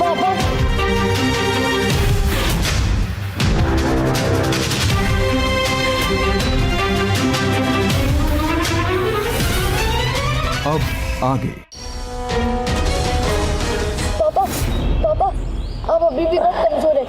पापा अब आगे। पापा पापा आप अभी भी बहुत कमजोर है।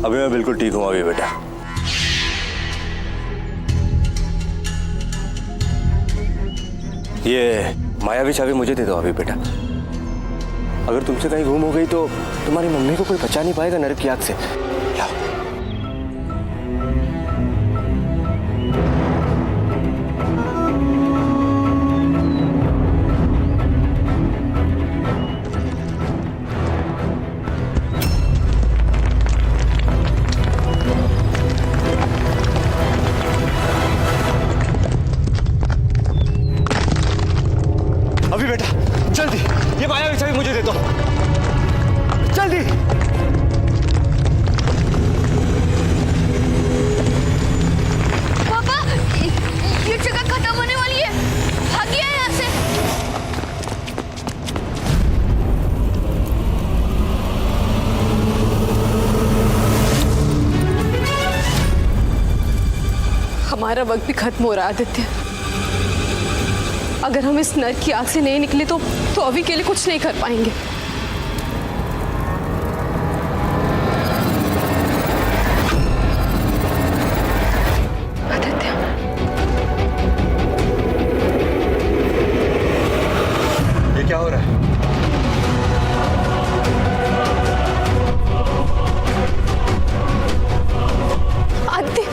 अभी मैं बिल्कुल ठीक हूँ अभी बेटा। ये मायावी चाबी मुझे दे दो अभी बेटा। अगर तुमसे कहीं गुम हो गई तो तुम्हारी मम्मी को कोई बचा नहीं पाएगा नरक की आग से। लाओ। अभी बेटा जल्दी, ये मायावी चाबी मुझे दे दो जल्दी। पापा ये जगह खत्म होने वाली है, भागिए यहाँ से। हमारा वक्त भी खत्म हो रहा है आदित्य। अगर हम इस नर्क की आग से नहीं निकले तो अभी के लिए कुछ नहीं कर पाएंगे। आदित्य ये क्या हो रहा है? आदित्य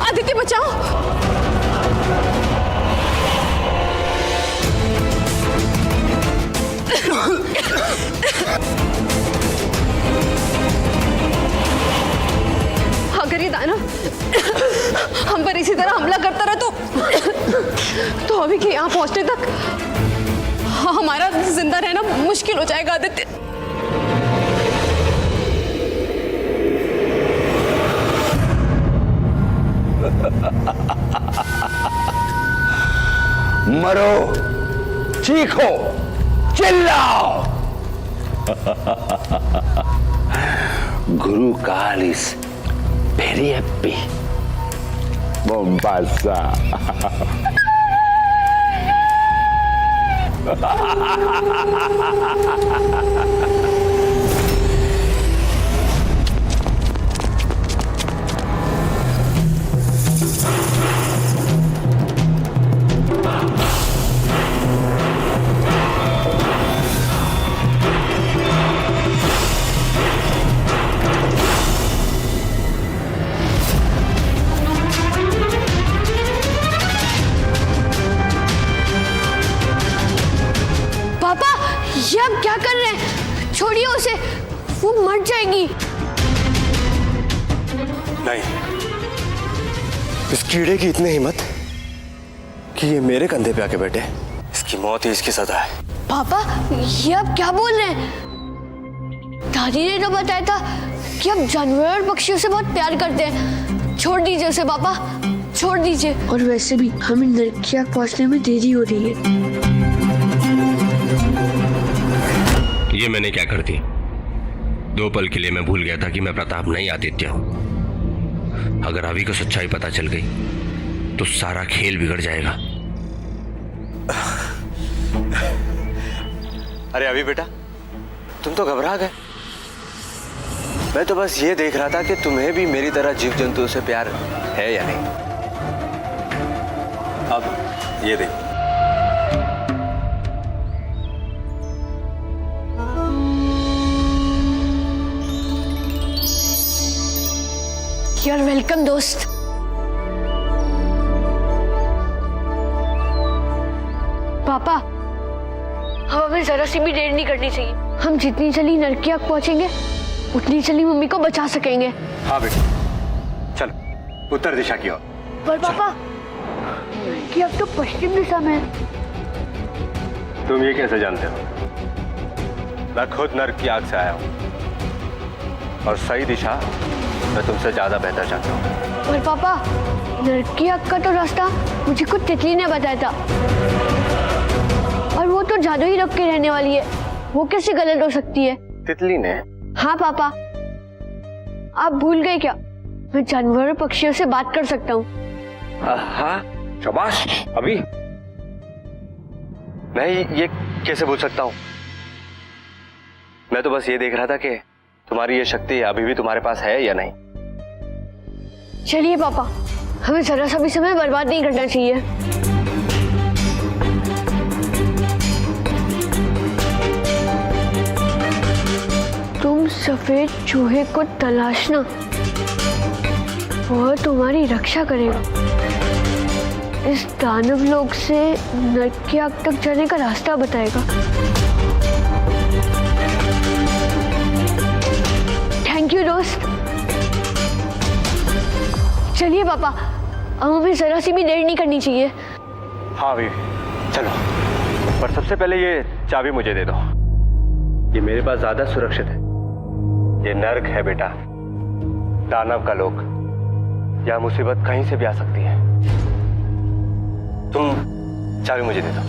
आदित्य बचाओ। अगर ये दानव हम पर इसी तरह हमला करता रहा तो अभी के यहाँ पहुंचने तक हमारा जिंदा रहना मुश्किल हो जाएगा आदित्य। मरो, चीखो, चिल्लाओ। गुरु कालिस पेरियप्पी मोम्बासा। ये आप क्या कर रहे हैं? छोड़िए उसे, वो मर जाएगी। नहीं, इस कीड़े की इतनी हिम्मत कि ये मेरे कंधे पे आके बैठे। इसकी मौत ही इसकी सजा है। पापा ये आप क्या बोल रहे हैं? दादी ने तो बताया था कि आप जानवर और पक्षियों से बहुत प्यार करते हैं। छोड़ दीजिए उसे पापा, छोड़ दीजिए। और वैसे भी हमें नरक की आग पहुंचने में देरी हो रही है। ये मैंने क्या कर दी? 2 पल के लिए मैं भूल गया था कि मैं प्रताप नहीं आदित्य हूं। अगर अभी को सच्चाई पता चल गई तो सारा खेल बिगड़ जाएगा। अरे अभी बेटा, तुम तो घबरा गए। मैं तो बस ये देख रहा था कि तुम्हें भी मेरी तरह जीव जंतुओं से प्यार है या नहीं। अब ये देखो। यू आर वेलकम दोस्त। पापा हमें जरा सी भी देर नहीं करनी चाहिए। हम जितनी जल्दी नरक की आग पहुंचेंगे उतनी जल्दी मम्मी को बचा सकेंगे। हाँ बेटा, चलो उत्तर दिशा की ओर। पर पापा कि अब तो पश्चिम दिशा में है। तुम ये कैसे जानते हो? मैं खुद नर्क की आग से आया हूं और सही दिशा मैं तुमसे ज्यादा बेहतर जानता हूं। पर पापा, नर्क की आग का तो रास्ता मुझे खुद तितली ने बताया था, और वो तो जादू ही रोक के रहने वाली है, वो कैसे गलत हो सकती है? तितली ने? हाँ पापा, आप भूल गए क्या? मैं जानवर और पक्षियों से बात कर सकता हूँ। हाँ, शाबाश। अभी मैं ये कैसे भूल सकता हूँ? मैं तो बस ये देख रहा था कि तुम्हारी ये शक्ति अभी भी तुम्हारे पास है या नहीं। चलिए पापा, हमें जरा सा भी समय बर्बाद नहीं करना चाहिए। तुम सफेद चूहे को तलाशना, वह तुम्हारी रक्षा करेगा। इस दानव लोक से नर्क की आग तक जाने का रास्ता बताएगा। थैंक यू दोस्त। चलिए पापा, अब हमें जरा सी भी देर नहीं करनी चाहिए। हाँ बीवी, चलो। पर सबसे पहले ये चाबी मुझे दे दो, ये मेरे पास ज्यादा सुरक्षित है। ये नर्क है बेटा, दानव का लोक, यह मुसीबत कहीं से भी आ सकती है। तुम चाबी मुझे दे दो।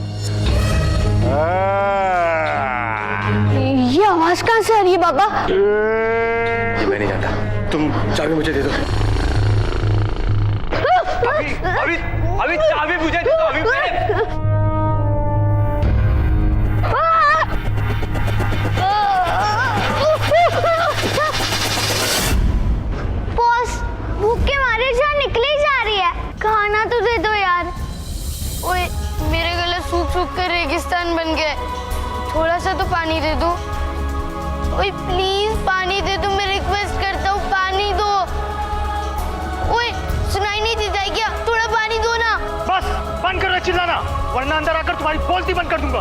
ये आवाज कहाँ से आ रही है पापा? ये मैं नहीं जानता, तुम चाबी मुझे दे दो। अभी चाबी मुझे दे दो। अभी बॉस, भूख के मारे जान निकली जा रही है, खाना तो दे दो यार। ओए, मेरे गले सूख सूख कर रेगिस्तान बन गए, थोड़ा सा तो पानी दे दो। ओए प्लीज पानी दे दो, मैं रिक्वेस्ट करता हूँ, पानी दो। ओए सुनाई नहीं देता है क्या? थोड़ा पानी दो ना। बस बंद करो चिल्लाना, वरना अंदर आकर तुम्हारी बोलती बंद कर दूंगा।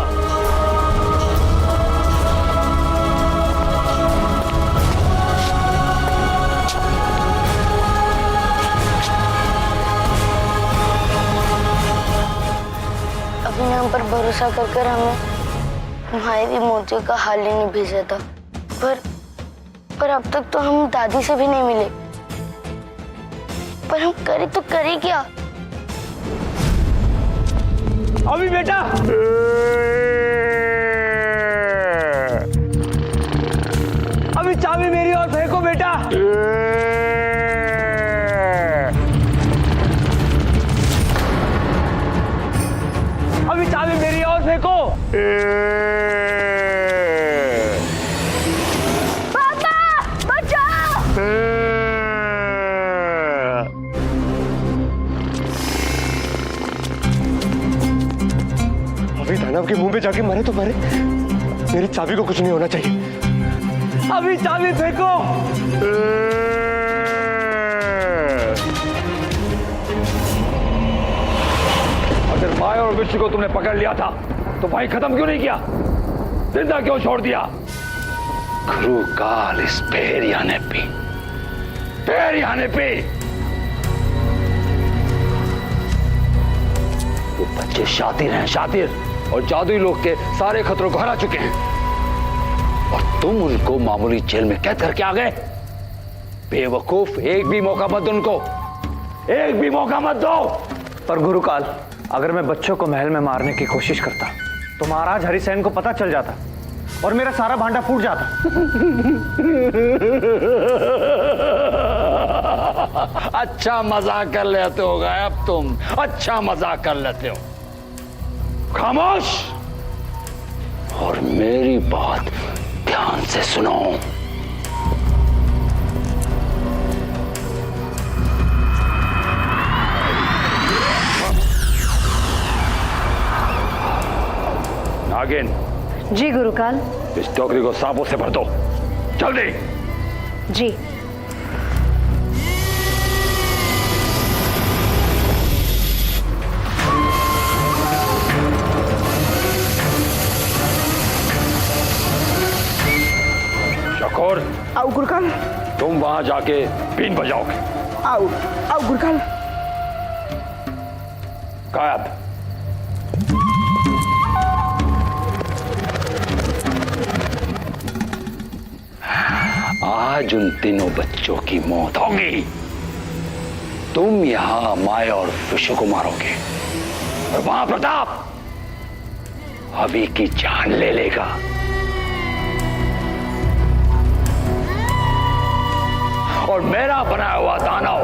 अपने हम पर भरोसा कर हमें तुम्हारी मोती का हाल ही नहीं भेजा था, पर अब तक तो हम दादी से भी नहीं मिले। पर हम करे क्या? अभी बेटा, अभी चाबी मेरी ओर फेंको बेटा। अभी चाबी मेरी ओर फेंको। पापा बचाओ! अभी दानव के मुंह पे जाके मरे तो मरे, मेरी चाबी को कुछ नहीं होना चाहिए। अभी चाबी फेंको। अगर माया और विष्णु को तुमने पकड़ लिया था तो भाई खत्म क्यों नहीं किया? जिंदा क्यों छोड़ दिया? Crugalis perianepi. Perianepi! वो बच्चे शातिर हैं, शातिर, और जादुई लोग के सारे खतरों को हरा चुके हैं। और तुम उनको मामूली जेल में कैद करके आ गए। बेवकूफ, एक भी मौका मत दो उनको, एक भी मौका मत दो। पर गुरुकाल, अगर मैं बच्चों को महल में मारने की कोशिश करता तो महाराज हरिसेन को पता चल जाता और मेरा सारा भांडा फूट जाता। अच्छा मजाक कर लेते हो गायब तुम, अच्छा मजाक कर लेते हो। खामोश और मेरी बात ध्यान से सुनो। नागिन, जी गुरुकाल। इस टोकरी को सांपों से भर दो, जल्दी। जी। शकोर, आओ गुरुकाल। तुम वहां जाके बीन बजाओगे। आओ आओ गुरुकाल। गायब। आज उन तीनों बच्चों की मौत होगी। तुम यहां माया और विशु को मारोगे और वहां प्रताप अभी की जान ले लेगा। और मेरा बनाया हुआ दानव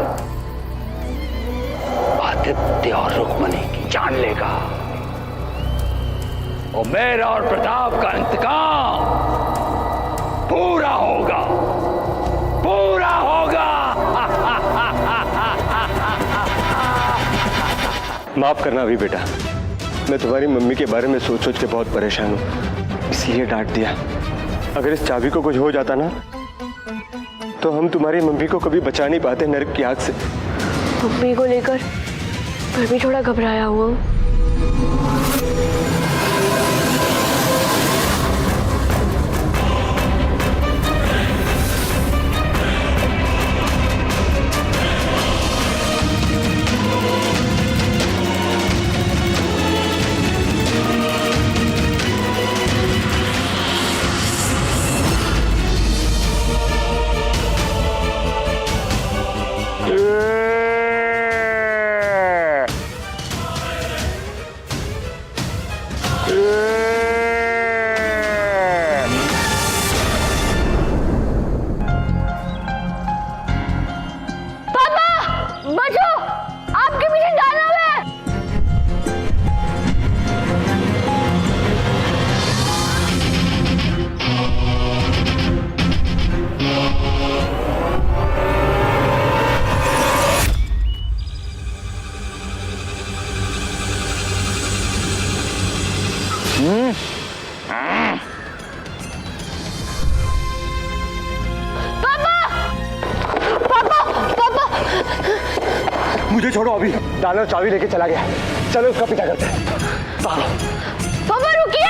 आदित्य और रुक्मणी की जान लेगा। और मेरा और प्रताप का इंतकाम पूरा होगा, पूरा होगा। माफ करना अभी बेटा, मैं तुम्हारी मम्मी के बारे में सोच सोच के बहुत परेशान हूँ, इसलिए डांट दिया। अगर इस चाबी को कुछ हो जाता ना तो हम तुम्हारी मम्मी को कभी बचा नहीं पाते नरक की आग से। मम्मी को लेकर मैं भी थोड़ा घबराया हुआ हूँ। मुझे छोड़ो अभी, दानव चाबी लेके चला गया। चलो उसका पीछा करते हैं। पापा रुकिए।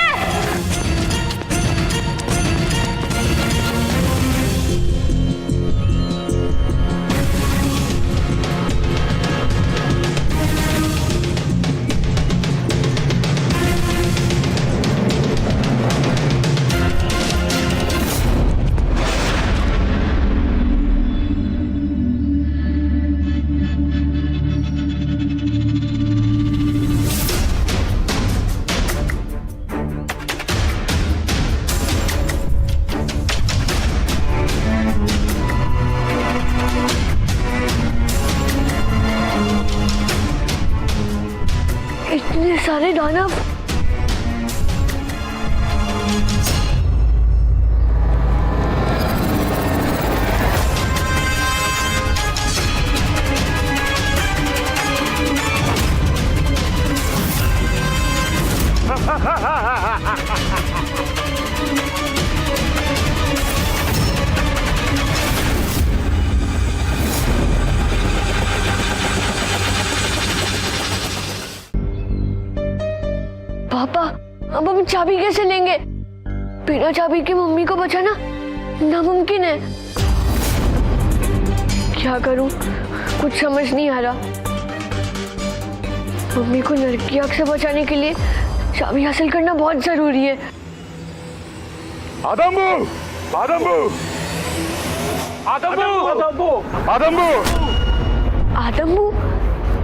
इतने सारे दानव। पापा अब हम चाबी कैसे लेंगे? बिना चाबी के मम्मी को बचाना नामुमकिन है। क्या करूं, कुछ समझ नहीं आ रहा। मम्मी को नरक की आग से बचाने के लिए चाबी हासिल करना बहुत जरूरी है। आदम्बू, आदम्बू, आदम्बू, आदम्बू, आदम्बू। आदम्बू?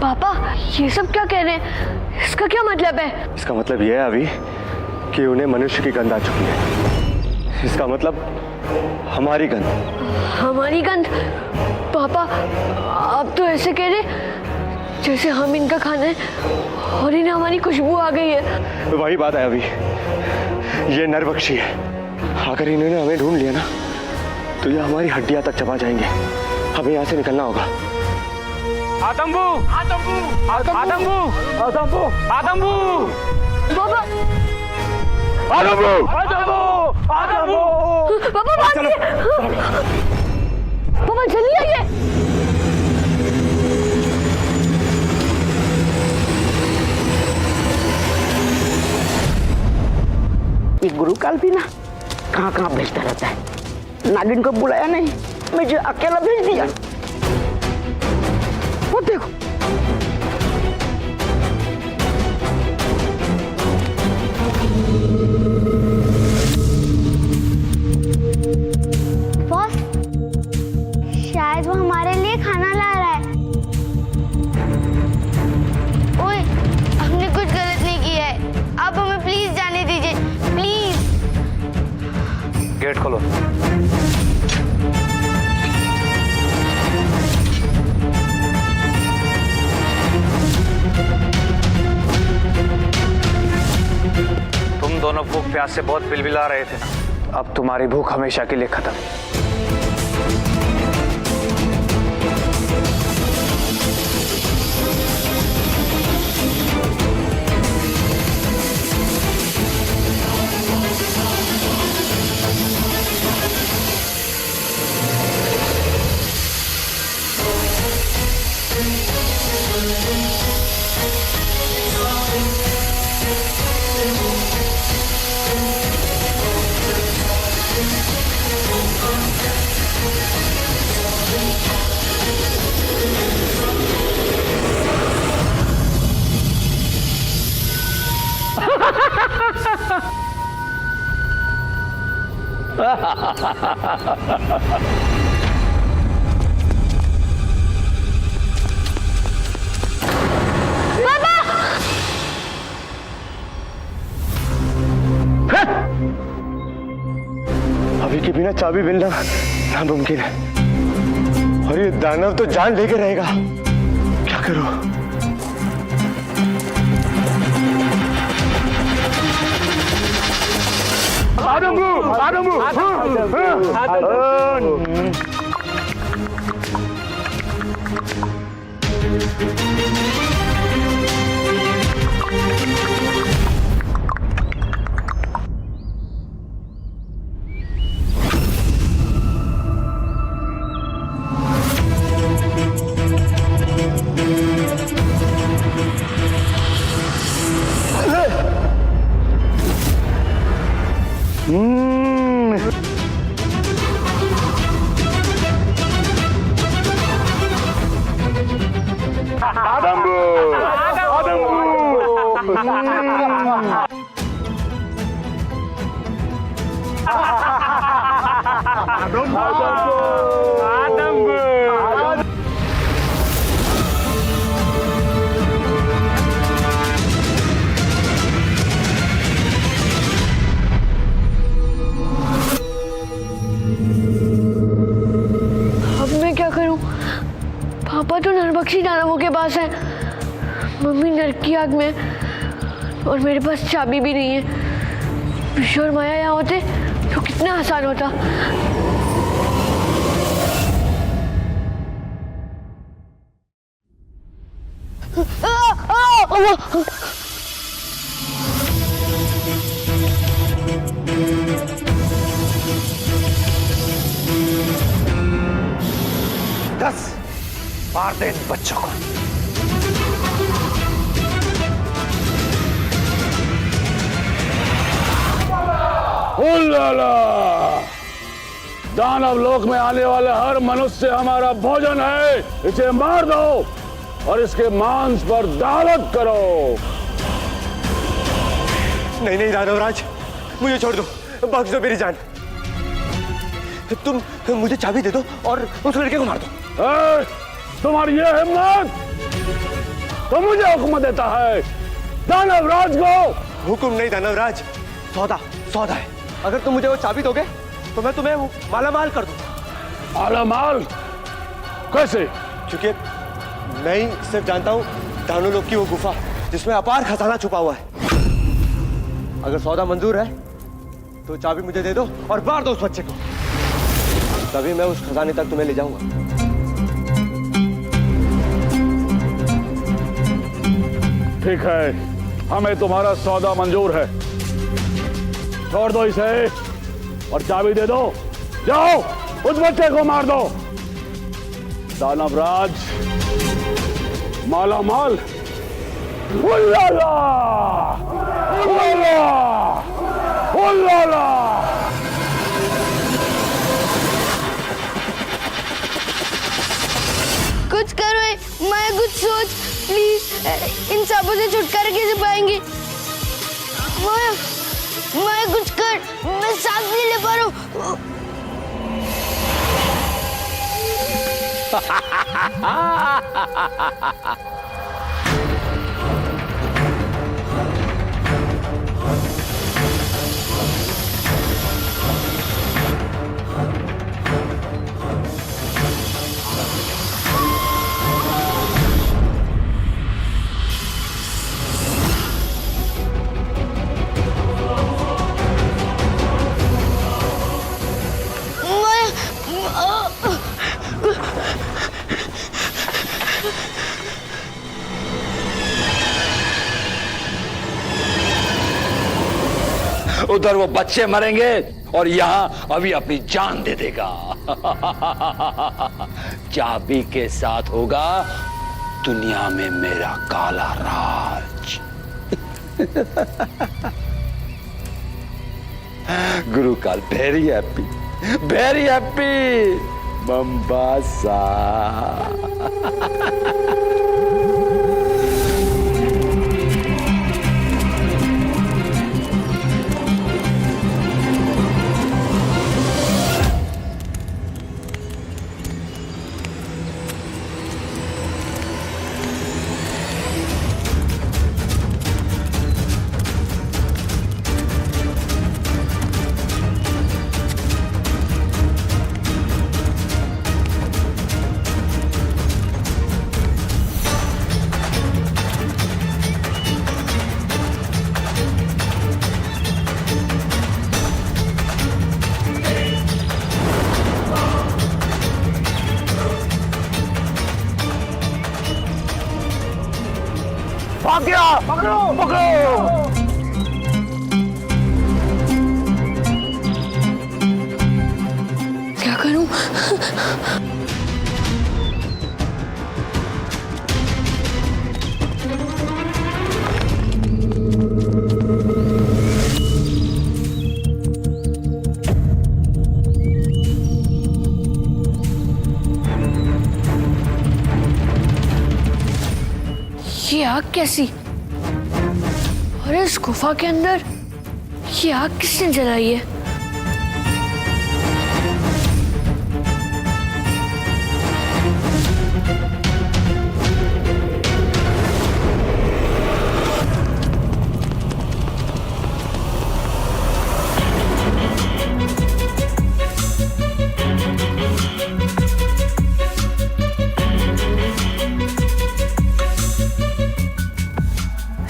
पापा ये सब क्या कह रहे हैं? इसका क्या मतलब है? इसका मतलब यह है अभी कि उन्हें मनुष्य की गंध आ चुकी है। इसका मतलब हमारी गंध। हमारी गंध? पापा आप तो ऐसे कह रहे जैसे हम इनका खाना है और इन्हें हमारी खुशबू आ गई है। तो वही बात है अभी, ये नरभक्षी है। अगर इन्होंने हमें ढूंढ लिया ना तो ये हमारी हड्डियां तक चबा जाएंगे। हमें यहाँ से निकलना होगा। आदम्बू, आदम्बू, आदम्बू, आदम्बू, आदम्बू, पापा आदम्बू, आदम्बू, आदम्बू। पापा भागिए। पापा जल्दी आइए। ये गुरुकाल भी ना कहाँ कहाँ भेजता रहता है। नागिन को बुलाया नहीं, मुझे अकेला भेज दिया। वो देखो बॉस को। तुम दोनों भूख प्यास से बहुत बिलबिला रहे थे ना, अब तुम्हारी भूख हमेशा के लिए खत्म। अभी के बिना चाबी मिलना नामुमकिन है, और ये दानव तो जान लेके रहेगा। क्या करूं? पापा तो नरबक्षी दानवों के पास है, मम्मी नर की आग में, और मेरे पास चाबी भी नहीं है। विष्णु और माया यहाँ होते तो कितना आसान होता। दस मार दे इन बच्चों को। उल्लाला! दानव लोक में आने वाले हर मनुष्य हमारा भोजन है, इसे मार दो और इसके मांस पर दावत करो। नहीं नहीं दानवराज, मुझे छोड़ दो, बख्श दो मेरी जान। तुम मुझे चाबी दे दो और उस लड़के को मार दो। तुम्हारी ये हिम्मत तो मुझे हुक्म देता है दानवराज को। हुक्म नहीं दानवराज, सौदा सौदा है। अगर तुम मुझे वो चाबी दोगे तो मैं तुम्हें मालामाल कर दूंगा। मालामाल कैसे? क्योंकि मैं ही सिर्फ जानता हूँ दानव लोग की वो गुफा जिसमें अपार खजाना छुपा हुआ है। अगर सौदा मंजूर है तो चाबी मुझे दे दो और मार दो उस बच्चे को, तभी मैं उस खजाने तक तुम्हें ले जाऊंगा। ठीक है, हमें तुम्हारा सौदा मंजूर है। छोड़ दो इसे और चाबी दे दो। जाओ उस बच्चे को मार दो। दानवराज माला माल। उल्लाला! उल्लाला! उल्लाला! कुछ करो, मैं कुछ सोच प्लीज। इन सबों से छुटकारा कैसे पाएंगे? मैं कुछ कर, मैं सांस नहीं ले पा रहा हूँ। उधर वो बच्चे मरेंगे और यहां अभी अपनी जान दे देगा। चाबी के साथ होगा दुनिया में मेरा काला राज। गुरुकाल वेरी हैप्पी बम्बासा। भाग गया, पकड़ो पकड़ो। क्या करूं? ये आग कैसी? और इस गुफा के अंदर ये आग किसने जलाई है?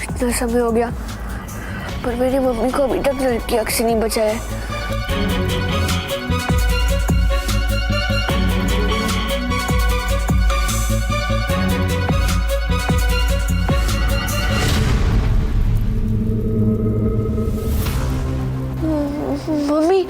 इतना समय हो गया पर मेरी मम्मी को अभी तक लड़की आग से नहीं बचा है। मम्मी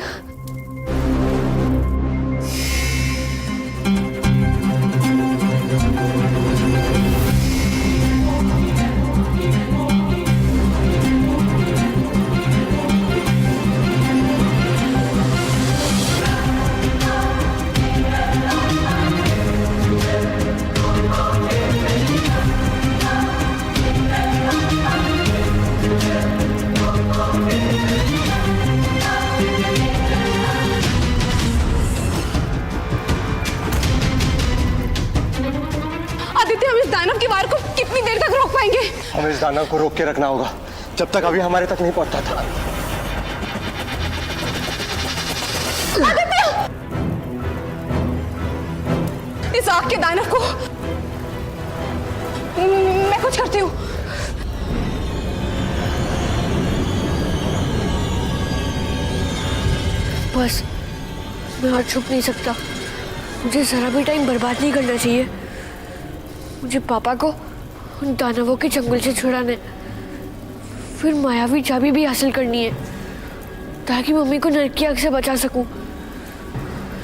दानव की वार को कितनी देर तक रोक पाएंगे? हमें इस दानव को रोक के रखना होगा जब तक अभी हमारे तक नहीं पहुंचता था। इस आग के दानव को मैं कुछ करती हूँ। बस मैं और छुप नहीं सकता। मुझे जरा भी टाइम बर्बाद नहीं करना चाहिए। मुझे पापा को उन दानवों के जंगल से छुड़ाना है, फिर मायावी चाबी भी हासिल करनी है ताकि मम्मी को नरक की आग से बचा सकूं।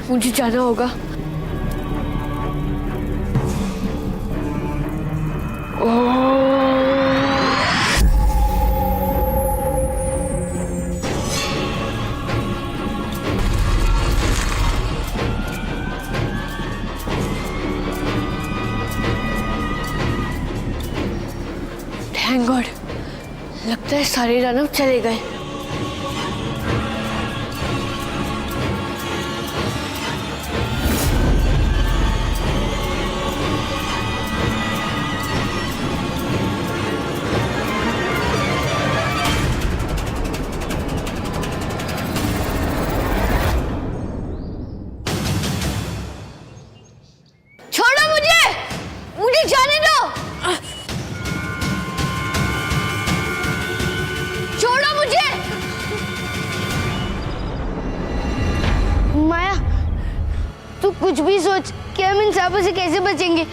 मुझे जाना होगा। थैंक गॉड, लगता है सारे दानव चले गए। छोड़ो मुझे जाने दो। छोड़ो मुझे। माया, तू कुछ भी सोच कि हम इन सांपों से कैसे बचेंगे।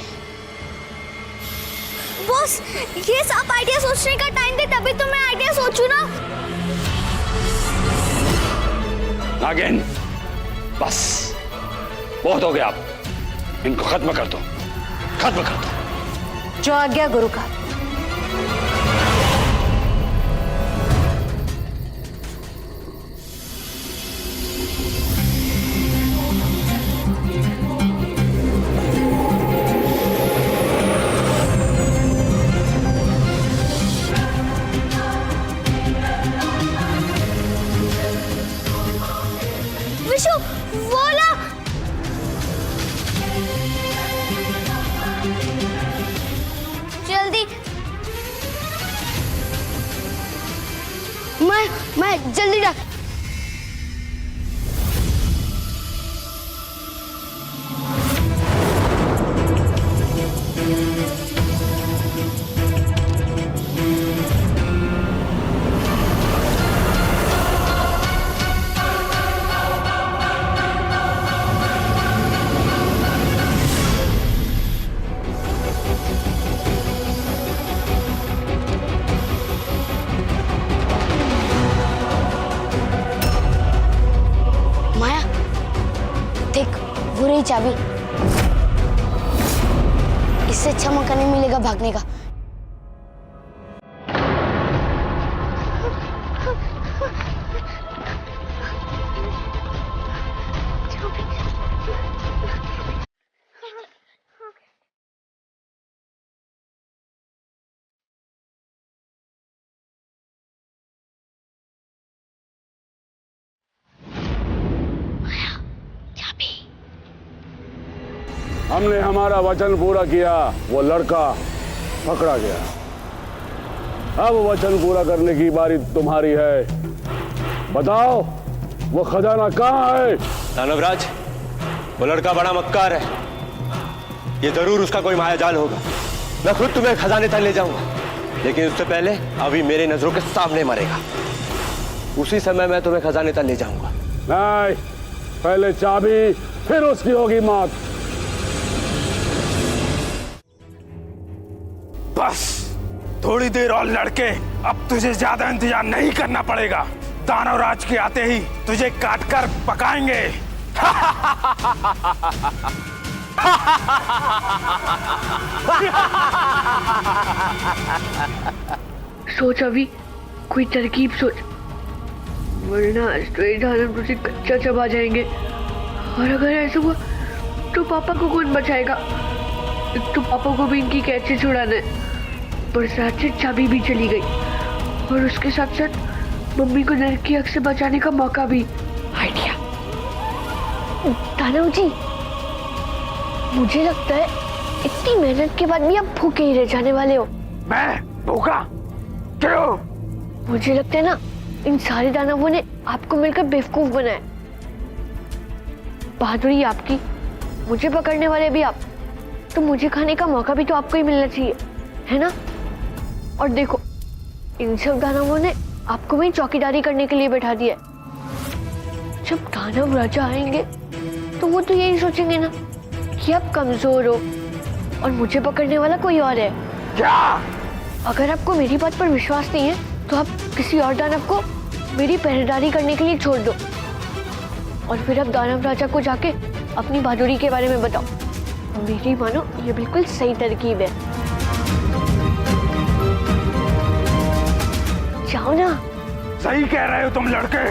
बॉस, ये सांप आइडिया सोचने का टाइम दे तभी तो मैं आइडिया सोचूं ना। नागिन, बस बहुत हो गया। आप इनको खत्म कर दो, खत्म कर दो। जो आज्ञा गुरु का। विशु, वो ला। जल्दी। मैं जल्दी डाक। वो रही चाबी। इससे अच्छा मौका नहीं मिलेगा भागने का। हमने हमारा वचन पूरा किया, वो लड़का पकड़ा गया। अब वचन पूरा करने की बारी तुम्हारी है। बताओ वो खजाना कहाँ है? दानवराज, वो लड़का बड़ा मक्कार है। ये जरूर उसका कोई मायाजाल होगा। मैं खुद तुम्हें खजाने तक ले जाऊंगा, लेकिन उससे पहले अभी मेरे नजरों के सामने मरेगा। उसी समय मैं तुम्हें खजाने तक ले जाऊंगा। नहीं, पहले चाबी, फिर उसकी होगी मौत। बस थोड़ी देर और लड़के, अब तुझे ज्यादा इंतजार नहीं करना पड़ेगा। दानवराज के आते ही तुझे काटकर पकाएंगे। सोच अभी, कोई तरकीब सोच, वरना आज तो ये दानव तुझे कच्चा चबा जाएंगे। और अगर ऐसा हुआ तो पापा को कौन बचाएगा? एक तो पापा को भी इनकी कैद से छुड़ाना है, पर साथ से चाबी भी चली गई, और उसके साथ साथ मम्मी को नरक की आग से बचाने का मौका भी। आइडिया। दानव जी, मुझे लगता है इतनी मेहनत के बाद भी आप भूखे ही रह जाने वाले हो। मैं भूखा? क्यों? मुझे लगता है ना, इन सारे दानवों ने आपको मिलकर बेवकूफ बनाया। बहादुरी आपकी, मुझे पकड़ने वाले भी आप, तो मुझे खाने का मौका भी तो आपको ही मिलना चाहिए, है ना? और देखो, इन सब दानवों ने आपको भी चौकीदारी करने के लिए बैठा दिया है। जब दानव राजा आएंगे तो वो तो यही सोचेंगे ना कि आप कमजोर हो और मुझे पकड़ने वाला कोई और है। क्या? अगर आपको मेरी बात पर विश्वास नहीं है तो आप किसी और दानव को मेरी पहरेदारी करने के लिए छोड़ दो, और फिर आप दानव राजा को जाके अपनी बहादुरी के बारे में बताओ। मेरी मानो, ये बिल्कुल सही तरकीब है। जाओ ना। सही कह रहे हो तुम लड़के,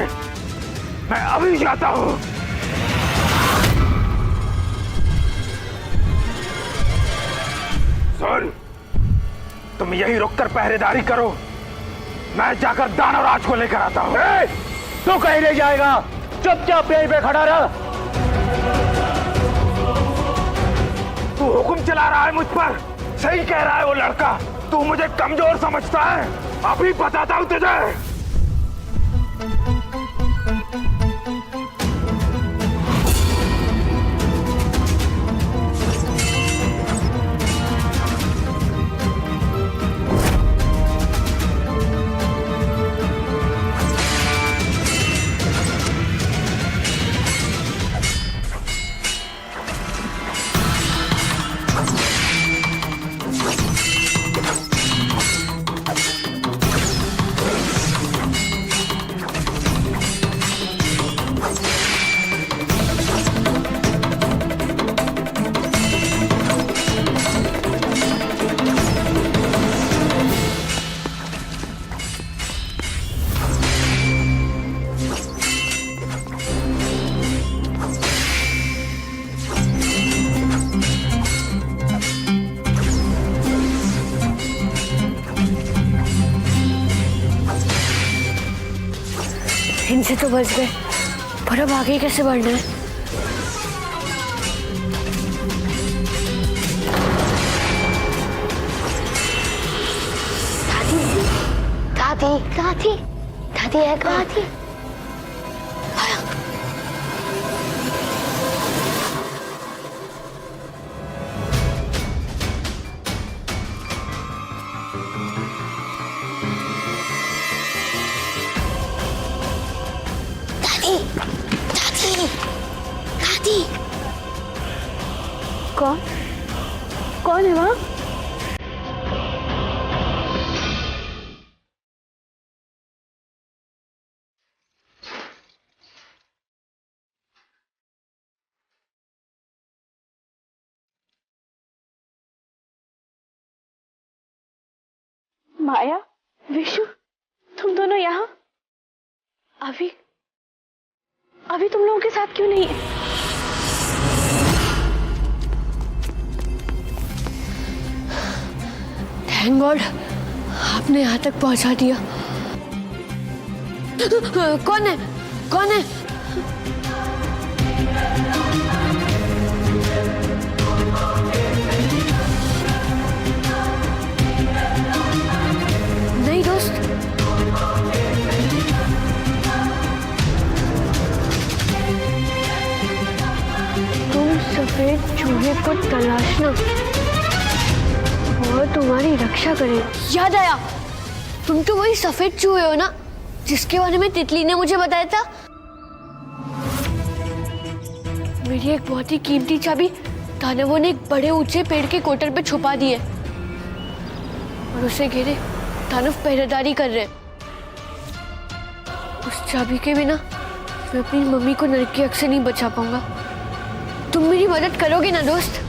मैं अभी जाता हूँ। सुन, तुम यहीं रुककर पहरेदारी करो, मैं जाकर दानवराज को लेकर आता हूँ। तू कहीं नहीं जाएगा, चुपचाप यहीं पे खड़ा रह। तू हुक्म चला रहा है मुझ पर। सही कह रहा है वो लड़का, तू मुझे कमजोर समझता है। अभी बताता हूँ तुझे। इनसे तो बच गए, पर अब आगे कैसे बढ़ना है? दादी दादी दादी है कहाँ थी? दादी दादी दादी कौन कौन है वहाँ? माया, विशु, तुम दोनों यहाँ? अभी अभी तुम लोगों के साथ क्यों नहीं है? थैंक गॉड, आपने यहाँ तक पहुँचा दिया। कौन है? कौन है? नहीं दोस्त, तुम सफेद चूहे को तलाशना और तुम्हारी रक्षा करें। याद आया, तुम तो वही सफेद चूहे हो ना जिसके बारे में तितली ने मुझे बताया था। मेरी एक बहुत ही कीमती चाबी दानवों ने एक बड़े ऊंचे पेड़ के कोटर पे छुपा दी है और उसे घेरे दानव पहरेदारी कर रहे हैं। उस चाबी के बिना मैं अपनी मम्मी को नरक की आग से नहीं बचा पाऊंगा। तुम मेरी मदद करोगे ना दोस्त?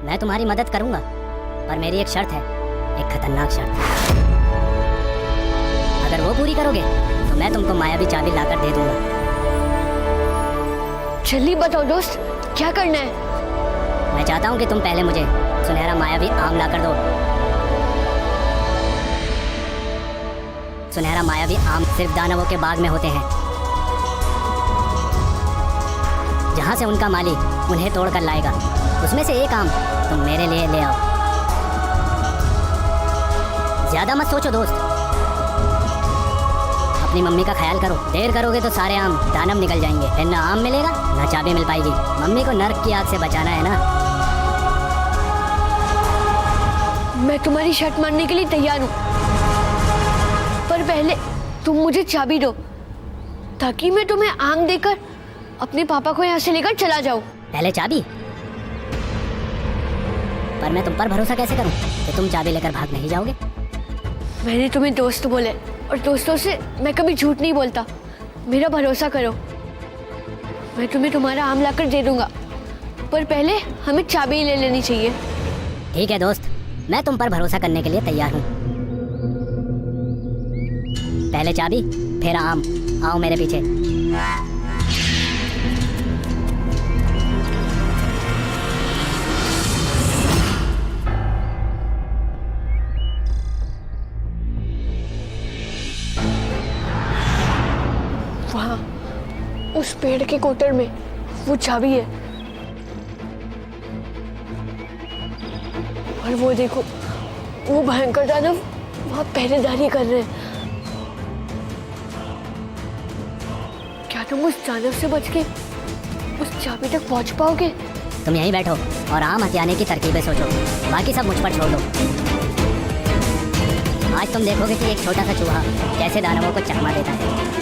मैं तुम्हारी मदद करूंगा, पर मेरी एक शर्त है, एक खतरनाक शर्त। अगर वो पूरी करोगे तो मैं तुमको मायावी चाबी लाकर दे दूंगा। जल्दी बताओ दोस्त, क्या करना है? मैं चाहता हूँ कि तुम पहले मुझे सुनहरा मायावी आम लाकर दो। सुनहरा मायावी आम सिर्फ दानवों के बाग में होते हैं, जहाँ से उनका माली उन्हें तोड़ कर लाएगा। उसमें से एक आम तुम मेरे लिए ले आओ। ज्यादा मत सोचो दोस्त, अपनी मम्मी का ख्याल करो। देर करोगे तो सारे आम दानव निकल जाएंगे, फिर ना आम मिलेगा ना चाबी मिल पाएगी। मम्मी को नर्क की आग से बचाना है ना। मैं तुम्हारी शर्त मानने के लिए तैयार हूँ, पर पहले तुम मुझे चाबी दो ताकि मैं तुम्हें आम देकर अपने पापा को यहाँ से लेकर चला जाऊँ। पहले चाबी? पर मैं तुम पर भरोसा कैसे करूं कि तुम चाबी लेकर भाग नहीं जाओगे? मैंने तुम्हें दोस्त बोले और दोस्तों से मैं कभी झूठ नहीं बोलता। मेरा भरोसा करो, मैं तुम्हें तुम्हारा आम लाकर दे दूंगा, पर पहले हमें चाबी ले लेनी चाहिए। ठीक है दोस्त, मैं तुम पर भरोसा करने के लिए तैयार हूँ। पहले चाबी फिर आम। आओ मेरे पीछे। वहाँ उस पेड़ के कोटर में वो चाबी है, और वो देखो, वो भयंकर दानव वहाँ पहरेदारी कर रहे हैं। क्या तुम उस दानव से बच के उस चाबी तक पहुँच पाओगे? तुम यहीं बैठो और आम हथियाने की तरकीबें सोचो, बाकी सब मुझ पर छोड़ दो। आज तुम देखोगे कि एक छोटा सा चूहा कैसे दानवों को चकमा देता है।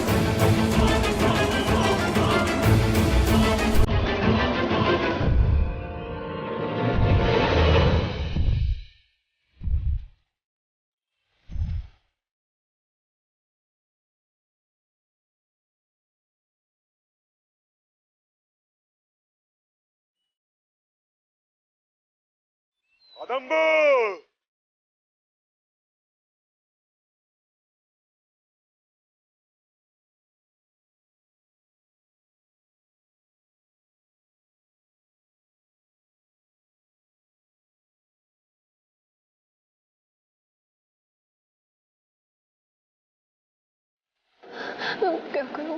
कदम्बू! क्या करूं?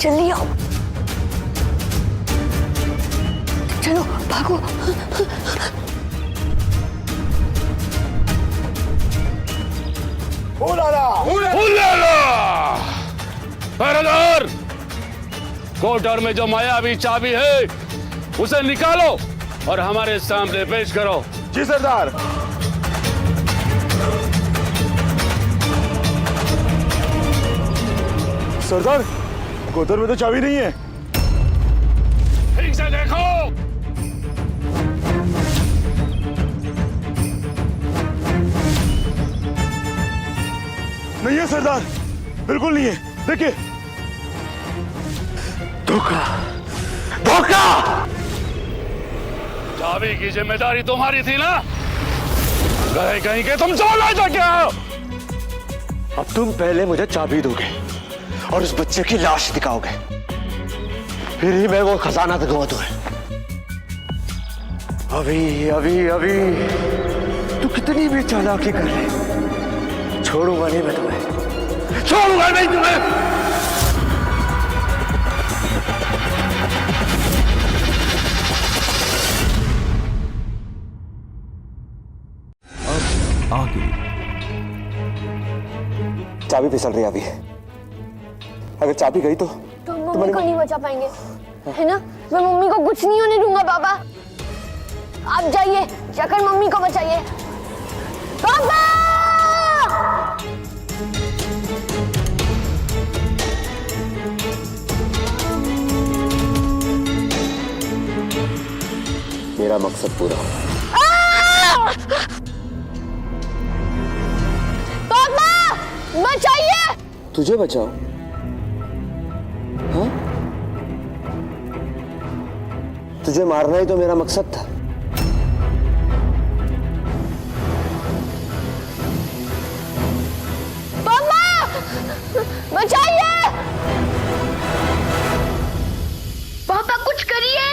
जल्दी आओ, चलो भागो। पहरेदार, कोटर में जो मायावी चाबी है उसे निकालो और हमारे सामने पेश करो। जी सरदार। सरदार, कोतर में तो चाबी नहीं है। ठीक से देखो। नहीं है सरदार, बिल्कुल नहीं है। देखिए, धोखा धोखा। चाबी की जिम्मेदारी तुम्हारी थी ना? गए कहीं के तुम चलो नहीं तो क्या? अब तुम पहले मुझे चाबी दोगे और उस बच्चे की लाश दिखाओगे, फिर ही मैं वो खजाना दिखाऊंगा तुम्हें। अभी अभी अभी तू कितनी भी चालाकी कर ले, छोड़ूंगा नहीं मैं तुम्हें, छोड़ूंगा नहीं तुम्हें। आगे चाबी फिसल रही है अभी। अगर चाबी गई तो मम्मी को नहीं बचा पाएंगे, है ना? मैं मम्मी को कुछ नहीं होने दूंगा पापा। आप जाइए, जाकर मम्मी को बचाइए। पापा! मेरा मकसद पूरा हो। पापा! बचाइए! तुझे बचाओ? हाँ? तुझे मारना ही तो मेरा मकसद था। पापा! बचाइए! पापा कुछ करिए!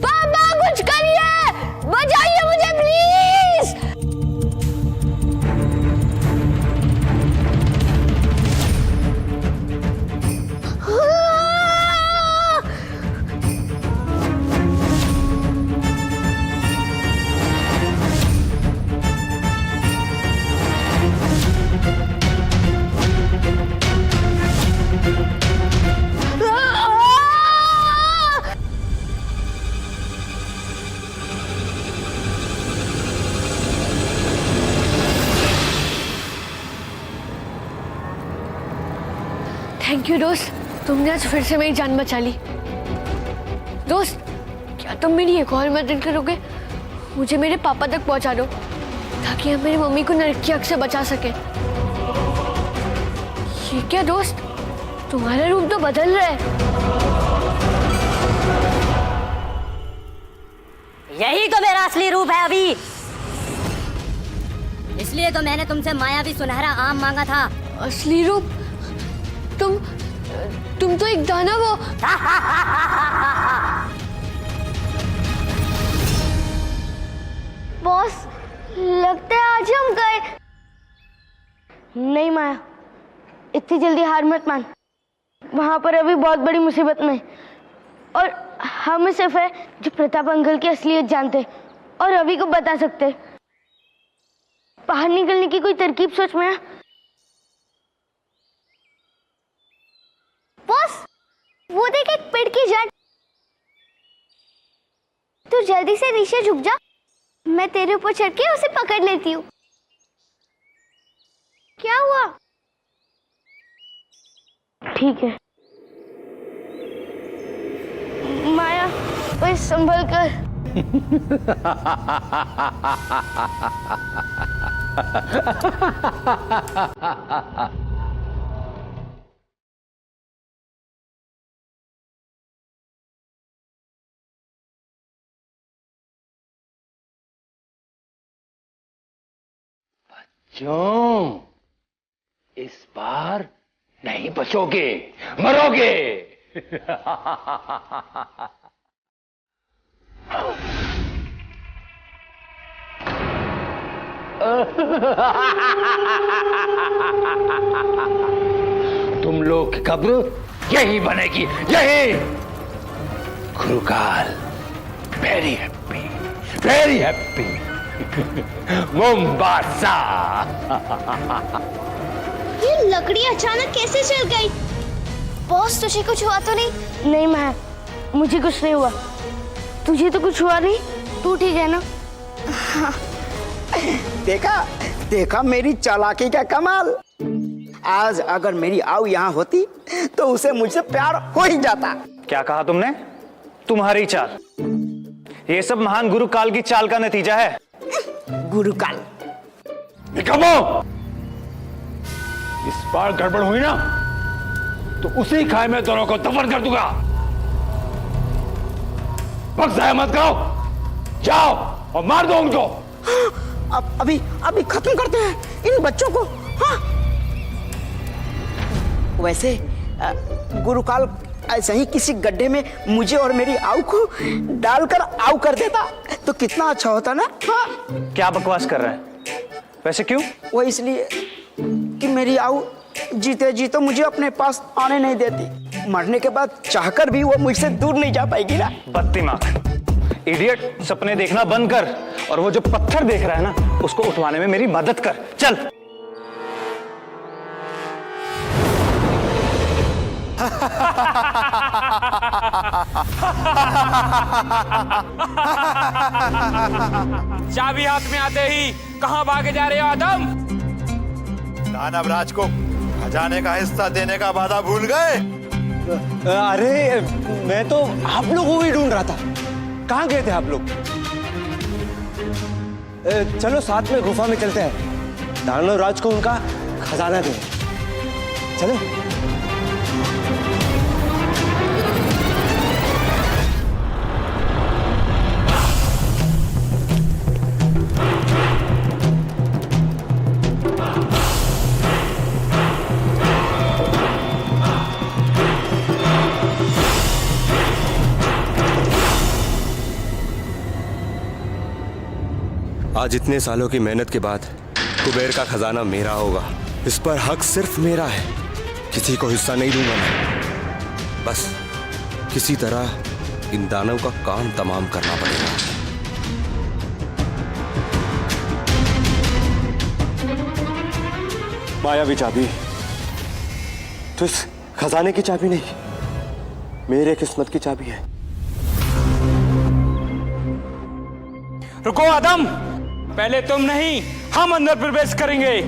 पापा कुछ करिए, बचाइए मुझे प्लीज। थैंक यू दोस्त, तुमने आज फिर से मेरी जान बचा ली। दोस्त, क्या तुम मेरी एक और मदद करोगे? मुझे मेरे पापा तक पहुंचा दो ताकि हम मेरी मम्मी को नरक की आग से बचा सके। ये क्या दोस्त, तुम्हारा रूप तो बदल रहा है। यही तो मेरा असली रूप है अभी। इसलिए तो मैंने तुमसे मायावी सुनहरा आम मांगा था। असली रूप? तुम तो एक दानव हो। बॉस, लगता है आज हम गए। नहीं माया, इतनी जल्दी हार मत मान। वहां पर अभी बहुत बड़ी मुसीबत में, और हम सिर्फ है जो प्रताप अंकल की असलियत जानते और रवि को बता सकते। बाहर निकलने की कोई तरकीब सोच में। बॉस, वो देख एक पेड़ की जड़। तू जल्दी से नीचे झुक जा, मैं तेरे ऊपर चढ़ के उसे पकड़ लेती हूँ। क्या हुआ? ठीक है माया, ओए संभल कर। क्यों? इस बार नहीं बचोगे, मरोगे। तुम लोग की कब्र यही बनेगी, यही। गुरुकाल very happy, very happy. Mombasa. ये लकड़ी अचानक कैसे जल गई? बॉस तुझे कुछ हुआ तो नहीं? नहीं माया, मुझे कुछ नहीं हुआ। तुझे तो कुछ हुआ नहीं? तू ठीक है ना? हाँ। देखा देखा मेरी चालाकी का कमाल। आज अगर मेरी आऊ यहाँ होती तो उसे मुझसे प्यार हो ही जाता। क्या कहा तुमने? तुम्हारी चाल? ये सब महान गुरुकाल की चाल का नतीजा है। गुरुकाल निकम्मो! इस बार गड़बड़ हुई ना तो उसी खाई में दोनों को दफन कर दूंगा। वक्त जाया मत करो, जाओ और मार दो उनको। अभी खत्म करते हैं इन बच्चों को। हाँ। वैसे गुरुकाल ऐसे ही किसी गड्ढे में मुझे और मेरी आऊ को डालकर आऊ कर देता तो कितना अच्छा होता ना। हाँ। क्या बकवास कर रहा है? वैसे क्यों? वो इसलिए कि मेरी आऊ जीते जी तो मुझे अपने पास आने नहीं देती, मरने के बाद चाहकर भी वो मुझसे दूर नहीं जा पाएगी ना। बददिमाग, इडियट, सपने देखना बंद कर और वो जो पत्थर देख रहा है ना उसको उठवाने में मेरी मदद कर। चल। चाबी हाथ में आते ही कहां भागे जा रहे हो आदम? दानव राज को खजाने का हिस्सा देने का वादा भूल गए? अरे मैं तो आप लोगों को ही ढूंढ रहा था। कहाँ गए थे आप लोग? चलो साथ में गुफा में चलते हैं, दानव राज को उनका खजाना दें। चलो। आज इतने सालों की मेहनत के बाद कुबेर का खजाना मेरा होगा। इस पर हक सिर्फ मेरा है, किसी को हिस्सा नहीं दूंगा मैं। बस किसी तरह इन दानव का काम तमाम करना पड़ेगा। मायावी चाबी तो इस खजाने की चाबी नहीं, मेरे किस्मत की चाबी है। रुको आदम, पहले तुम नहीं हम अंदर प्रवेश करेंगे।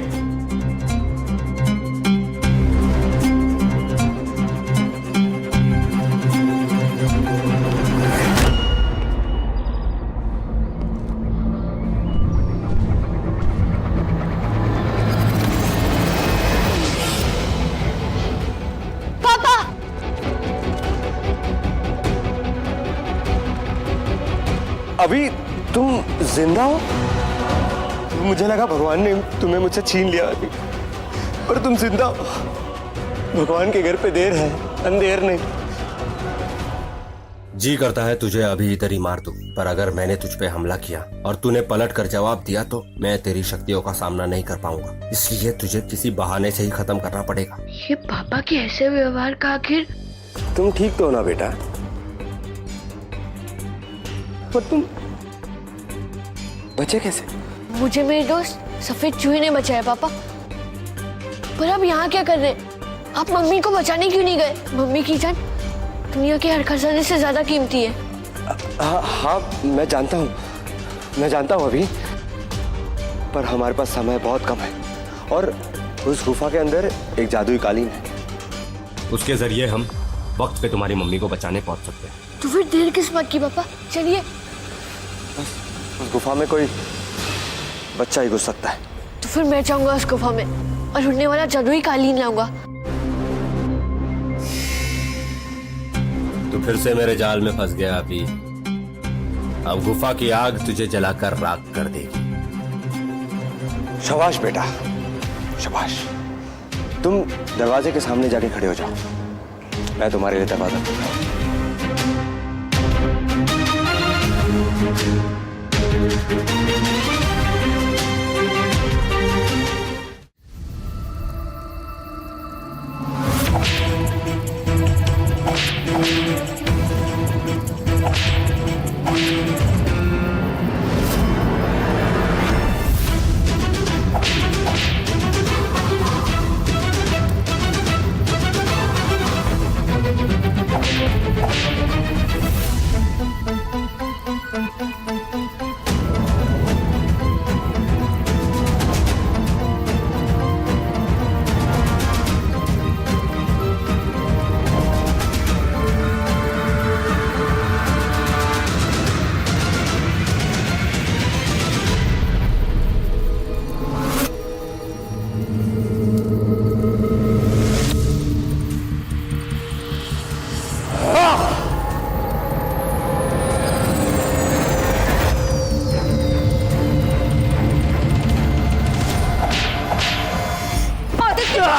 पापा! अभी तुम जिंदा हो? मुझे लगा भगवान ने तुम्हें मुझसे छीन लिया अभी, और तुम जिंदा हो। भगवान के घर पे देर है, अंधेर नहीं। जी करता है तुझे अभी इधर ही मार दूं, पर अगर मैंने तुझ पे हमला किया और तूने पलट कर जवाब दिया तो मैं तेरी शक्तियों का सामना नहीं कर पाऊंगा। इसलिए तुझे किसी बहाने से ही खत्म करना पड़ेगा। ये पापा के ऐसे व्यवहार का आखिर? तुम ठीक तो हो ना बेटा? पर तुम बचे कैसे? मुझे मेरे दोस्त सफेद चूहे ने बचाया पापा। पर आप यहाँ क्या कर रहे? आप मम्मी को बचाने क्यों नहीं गए? मम्मी की जान दुनिया के हर खजाने से ज्यादा कीमती है। हाँ मैं जानता हूँ अभी, पर हमारे पास समय बहुत कम है और उस गुफा के अंदर एक जादुई कालीन है। उसके जरिए हम वक्त पे तुम्हारी मम्मी को बचाने पहुंच सकते हैं। तो फिर देर किस बात की पापा, चलिए। उस गुफा में कोई बच्चा ही घुस सकता है। तो फिर मैं जाऊंगा उस गुफा में और उड़ने वाला जादुई कालीन लाऊंगा। तू फिर से मेरे जाल में फंस गया अभी। अब गुफा की आग तुझे जलाकर राख कर देगी। शाबाश बेटा, शाबाश। तुम दरवाजे के सामने जाके खड़े हो जाओ, मैं तुम्हारे लिए दरवाजा खोलूंगा।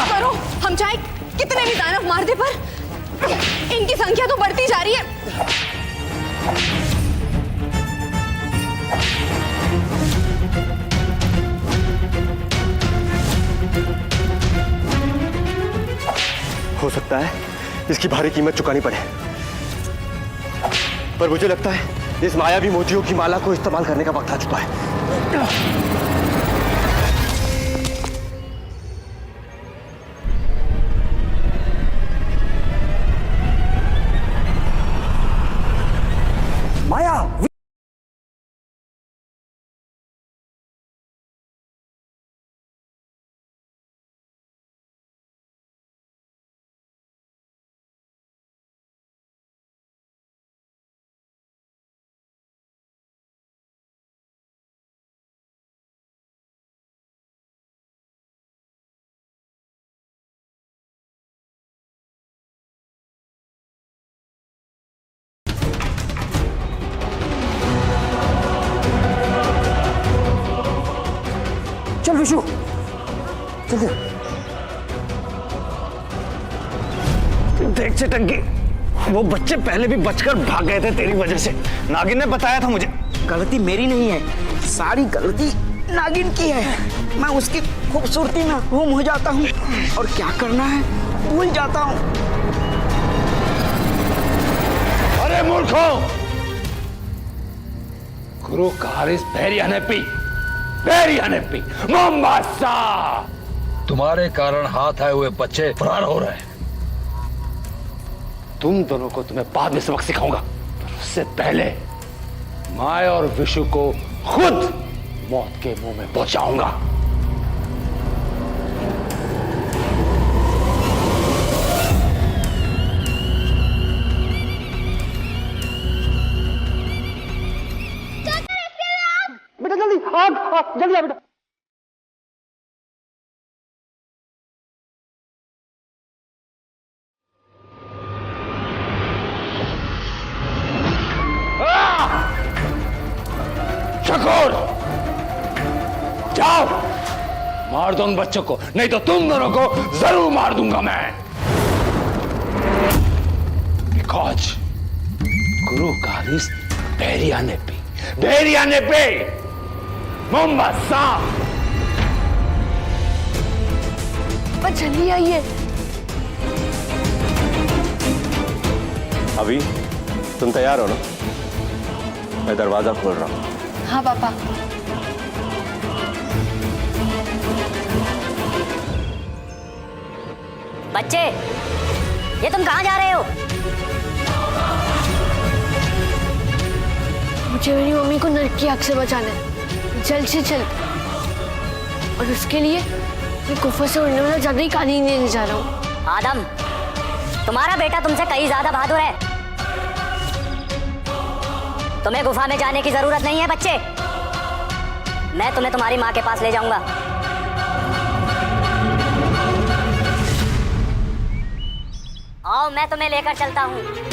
करो, हम चाहे कितने भी दानव मार दे पर इनकी संख्या तो बढ़ती जा रही है। हो सकता है इसकी भारी कीमत चुकानी पड़े, पर मुझे लगता है इस मायावी मोतियों की माला को इस्तेमाल करने का वक्त आ चुका है। माया चल विशु, चल देख चिटंकी, वो बच्चे पहले भी बचकर भाग गए थे तेरी वजह से। नागिन ने बताया था मुझे। गलती मेरी नहीं है, सारी गलती नागिन की है। मैं उसकी खूबसूरती में गुम हो जाता हूँ और क्या करना है भूल जाता हूँ। अरे मूर्खों, गुरु कारिस बेरियानेपी मोम्बासा, तुम्हारे कारण हाथ आए हुए बच्चे फरार हो रहे हैं। तुम दोनों को तुम्हें बाद में सबक सिखाऊंगा, पर उससे पहले माया और विशु को खुद मौत के मुंह में पहुंचाऊंगा। बेटा जल्दी आग, जल्दी आ बेटा। चकोर, जाओ मार दो उन बच्चों को, नहीं तो तुम दोनों को जरूर मार दूंगा मैं। Because Guru कारिस बेरियानेपी Mombasa. पर जल्दी आइए। अभी तुम तैयार हो ना? मैं दरवाजा खोल रहा हूँ। हाँ पापा। बच्चे, ये तुम कहाँ जा रहे हो? मुझे मेरी मम्मी को नर्क की आग से बचाना है, जल्द से जल्द। और उसके लिए मैं गुफा से उड़ने वाला ज्यादा ही कानी नहीं लेने जा रहा हूँ। आदम, तुम्हारा बेटा तुमसे कहीं ज्यादा बहादुर है। तुम्हें गुफा में जाने की जरूरत नहीं है बच्चे। मैं तुम्हें तुम्हारी माँ के पास ले जाऊंगा। आओ, मैं तुम्हें लेकर चलता हूँ।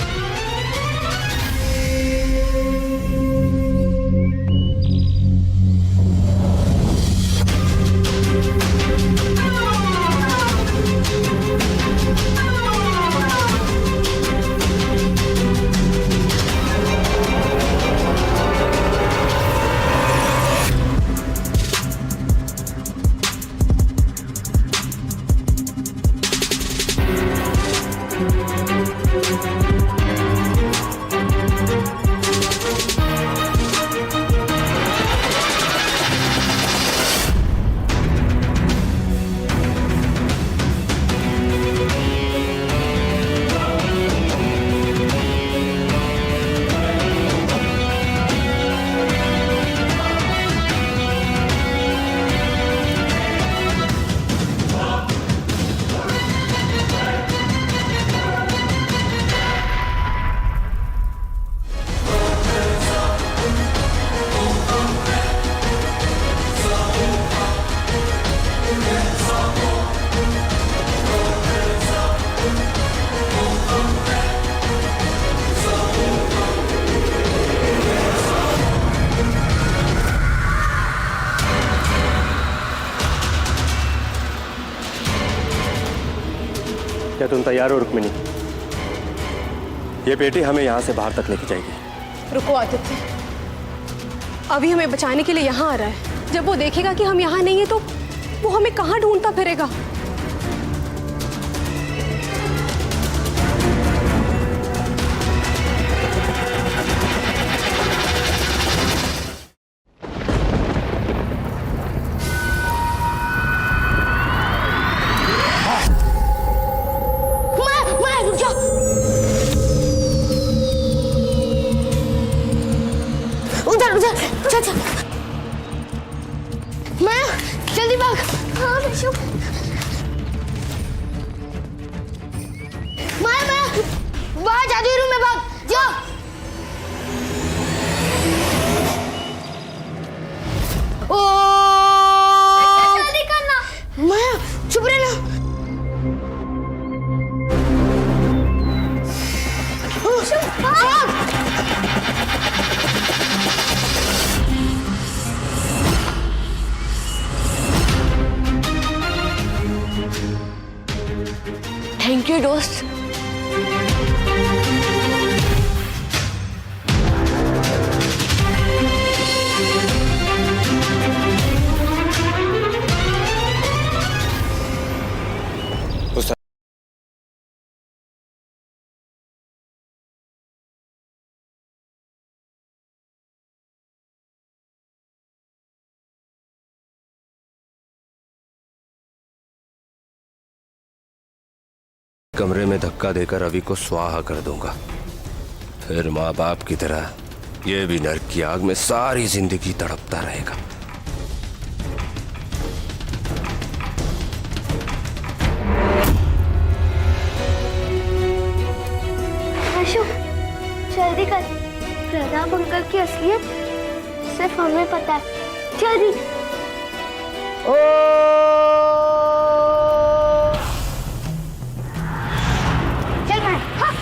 क्या तुम तैयार हो रुक्मिणी? ये बेटी हमें यहाँ से बाहर तक लेके जाएगी। रुको आदित्य, अभी हमें बचाने के लिए यहाँ आ रहा है। जब वो देखेगा कि हम यहाँ नहीं है तो वो हमें कहाँ ढूंढता फिरेगा। जल्दी भाग। हाँ विशु। मैं वहाँ जादुई रूम में भाग जा। ओ जल्दी करना। मैं चुप रहना। थैंक यू दोस्त। कमरे में धक्का देकर रवि को स्वाहा कर दूंगा। फिर माँ बाप की तरह ये भी नर्क की आग में सारी जिंदगी तड़पता रहेगा। आशु, जल्दी कर। प्रताप अंकल की असलियत सिर्फ हमें पता है। जल्दी। चल भाई। हाँ।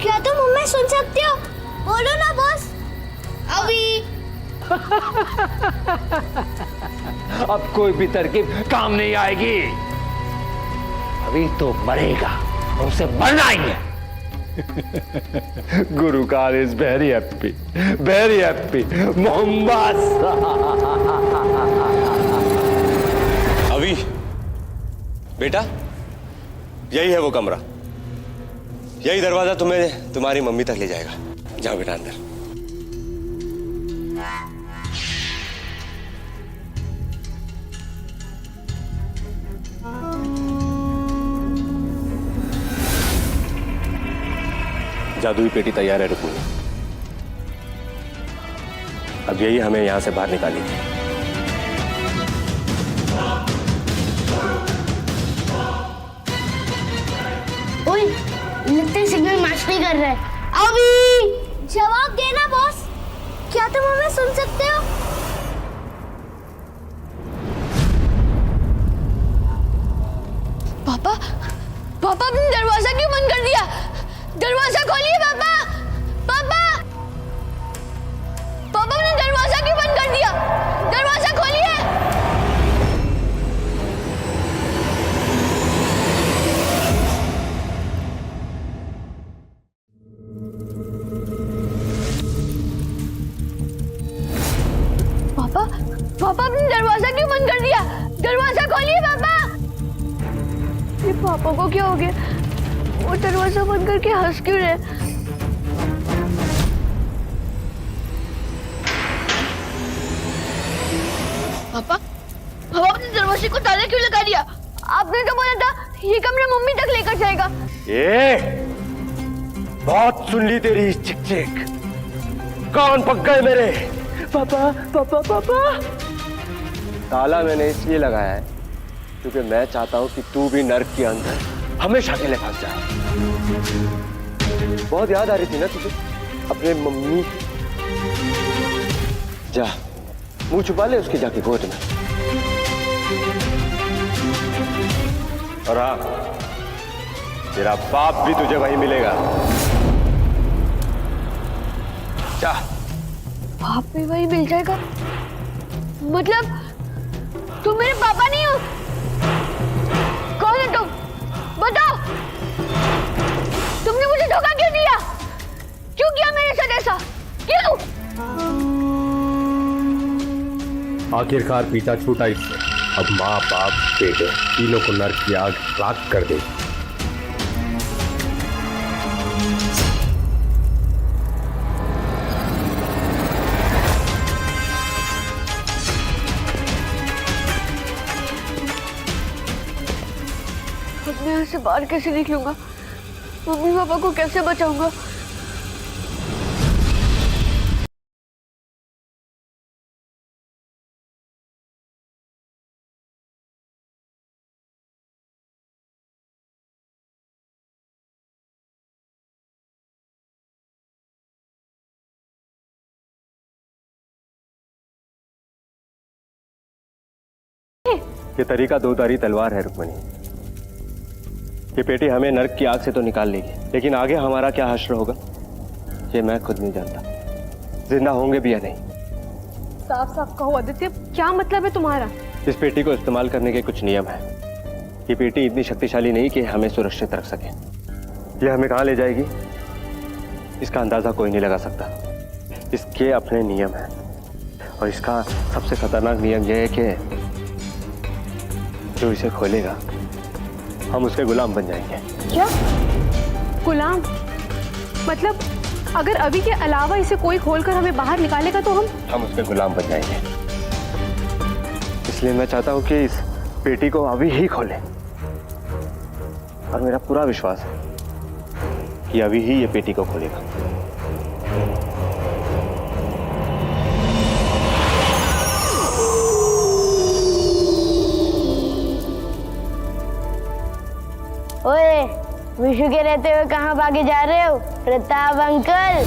क्या तुम हमें सुन सकते हो? बोलो ना बॉस। अभी अब कोई भी तरकीब काम नहीं आएगी। अभी तो मरेगा। उसे मरना ही है। गुरुकाल इज वेरी हैप्पी मोहम्मद। अभी बेटा, यही है वो कमरा, यही दरवाजा तुम्हें तुम्हारी मम्मी तक ले जाएगा। जाओ बेटा अंदर। जादुई पेटी तैयार है रुक्मिणी। अब यही हमें यहां से बाहर निकालेगी। ओए, लगता है सिग्नल मैच नहीं कर रहा है। अभी जवाब देना बॉस, क्या तुम हमें सुन सकते हो? पापा, पापा आपने दरवाजा क्यों बंद कर दिया? दरवाजा खोलिए पापा। पापा, पापा आपने दरवाजा क्यों बंद कर दिया? दरवाजा खोलिए। पापा, पापा आपने दरवाजा क्यों बंद कर दिया? दरवाजा खोलिए पापा। ये पापा को क्या हो गया? वो दरवाजा बंद करके हंस क्यों रहे? पापा, पापा आपने दरवाजे को ताला क्यों लगा दिया? आपने तो बोला था ये कमरा मम्मी तक लेकर जाएगा। बहुत सुन ली तेरी चिक चिक। कौन पक गए मेरे? पापा पापा पापा। ताला मैंने इसलिए लगाया है क्योंकि मैं चाहता हूं कि तू भी नर्क के अंदर हमेशा के लिए फंस जाए। बहुत याद आ रही थी ना तुझे अपने मम्मी? जा मुंह छुपा ले उसकी जाके गोद में। और हाँ, तेरा बाप भी तुझे वहीं मिलेगा। जा। बाप भी वहीं मिल जाएगा? मतलब तुम मेरे पापा नहीं हो? कौन है तुम? बताओ। तुमने मुझे धोखा क्यों दिया? क्यों किया मेरे साथ ऐसा? क्यों? आखिरकार पीछा छूटा इससे। अब माँ बाप बेटे तीनों को नर्क की आग राख कर दे। अब मैं यहाँ से बाहर कैसे निकलूंगा? मम्मी पापा को कैसे बचाऊंगा? ये तरीका दो धारी तलवार है रुक्मिणी। ये पेटी हमें नर्क की आग से तो निकाल लेगी, लेकिन आगे हमारा क्या हश्र होगा ये मैं खुद नहीं जानता। जिंदा होंगे भी या नहीं। साफ साफ कहो आदित्य, क्या मतलब है तुम्हारा? इस पेटी को इस्तेमाल करने के कुछ नियम है। ये पेटी इतनी शक्तिशाली नहीं कि हमें सुरक्षित रख सके। ये हमें कहाँ ले जाएगी इसका अंदाजा कोई नहीं लगा सकता। इसके अपने नियम हैं और इसका सबसे खतरनाक नियम यह है कि जो इसे खोलेगा हम उसके गुलाम बन जाएंगे। क्या गुलाम? मतलब अगर अभी के अलावा इसे कोई खोलकर हमें बाहर निकालेगा तो हम उसके गुलाम बन जाएंगे। इसलिए मैं चाहता हूं कि इस पेटी को अभी ही खोलें। और मेरा पूरा विश्वास है कि अभी ही ये पेटी को खोलेगा। ओए, विशु के रहते हुए कहाँ भागे जा रहे हो? प्रताप अंकल।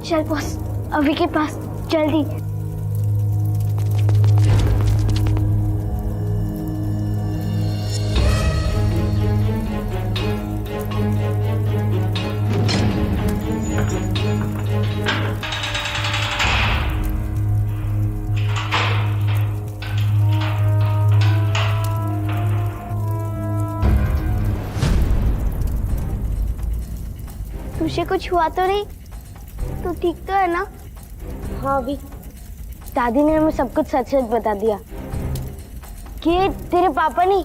चल बॉस, अभी के पास जल्दी। तुझे कुछ हुआ तो नहीं? तू ठीक तो है ना? हाँ अभी दादी ने हमें सब कुछ सच सच बता दिया कि तेरे पापा नहीं,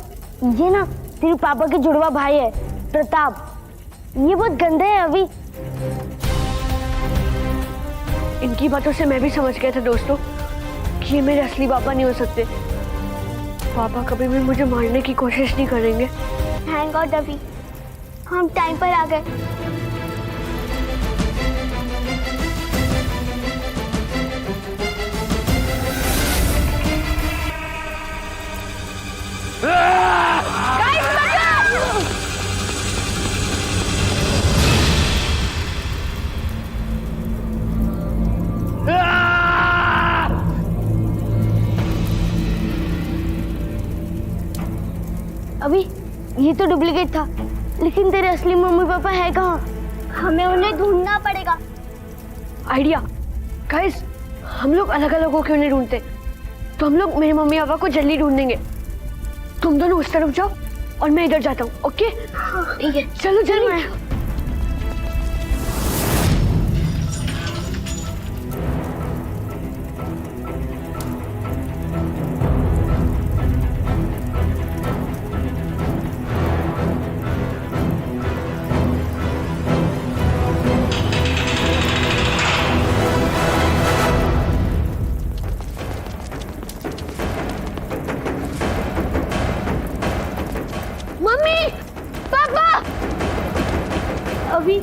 ये ना तेरे पापा के जुड़वा भाई है प्रताप। ये बहुत गंदे है अभी। इनकी बातों से मैं भी समझ गया था दोस्तों कि ये मेरे असली पापा नहीं हो सकते। पापा कभी भी मुझे मारने की कोशिश नहीं करेंगे। थैंक गॉड अभी हम टाइम पर आ गए। अभी ये तो डुप्लीकेट था, लेकिन तेरे असली मम्मी पापा है कहाँ? हमें उन्हें ढूंढना पड़ेगा। आइडिया गाइस, हम लोग अलग अलग होकर उन्हें ढूंढते, तो हम लोग मेरे मम्मी पापा को जल्दी ढूंढेंगे। तुम दोनों उस तरफ जाओ और मैं इधर जाता हूँ। ओके ठीक है, चलो जल्दी। अभी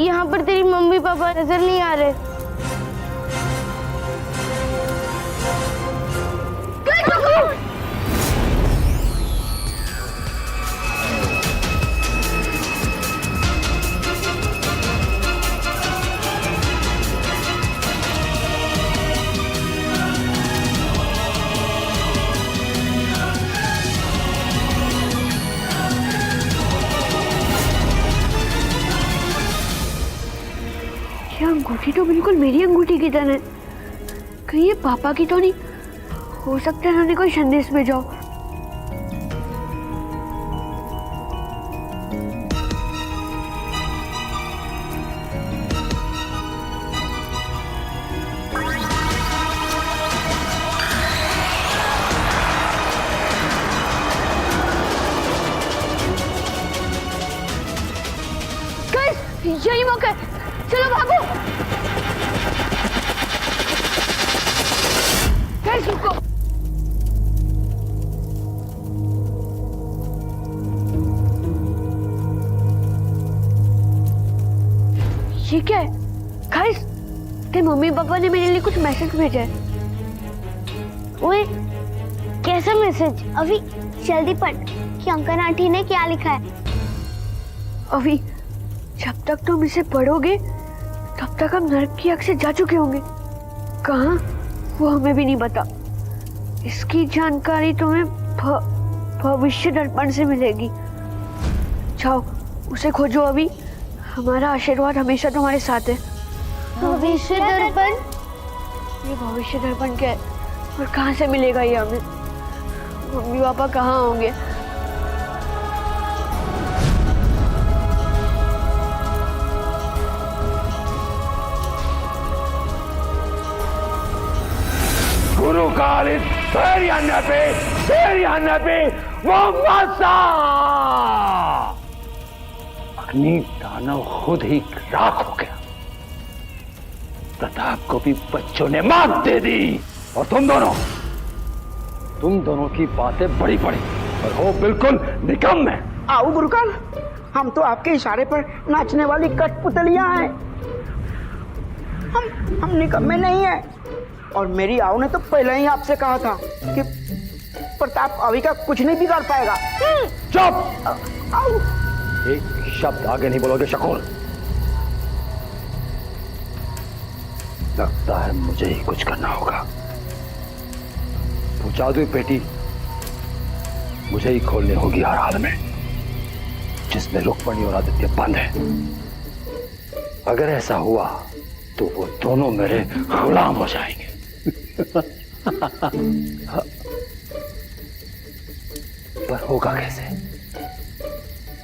यहाँ पर तेरी मम्मी पापा नजर नहीं आ रहे। ये अंगूठी तो बिल्कुल मेरी अंगूठी की तरह है। कहीं ये पापा की तो नहीं हो सकता है? उन्होंने कोई संदेश भेजा हो। यही मौका है, चलो भागो। गाइस रुको। ये क्या है? गाइस, तेरे मम्मी पापा ने मेरे लिए कुछ मैसेज भेजा है। ओए, कैसा मैसेज? अभी जल्दी पढ़ कि अंकल आंटी ने क्या लिखा है। अभी जब तक तुम इसे पढ़ोगे तब तक हम नरक की आग से जा चुके होंगे। कहाँ वो हमें भी नहीं पता। इसकी जानकारी तुम्हें भविष्य दर्पण से मिलेगी। जाओ उसे खोजो। अभी हमारा आशीर्वाद हमेशा तुम्हारे साथ है। भविष्य दर्पण? ये भविष्य दर्पण क्या है और कहाँ से मिलेगा ये हमें? मम्मी पापा कहाँ होंगे? गुरु कालिद तेरी अन्य पे वो मसा अग्नि दानव खुद ही राख हो गया। प्रताप को भी बच्चों ने मात दे दी और तुम दोनों की बातें बड़ी बड़ी और हो बिल्कुल निकम्मे। आओ गुरुकाल, हम तो आपके इशारे पर नाचने वाली कठपुतलियां हैं। हम निकम्मे नहीं हैं। और मेरी आओ ने तो पहले ही आपसे कहा था कि प्रताप अभी का कुछ नहीं बिगाड़ पाएगा। चुप! एक शब्द आगे नहीं बोलोगे शकूर। लगता है मुझे ही कुछ करना होगा। वो जादुई पेटी मुझे ही खोलनी होगी हर हाल में, जिसमें रुक्मणी और आदित्य बंद है। अगर ऐसा हुआ तो वो दोनों मेरे गुलाम हो जाएंगे। पर होगा कैसे?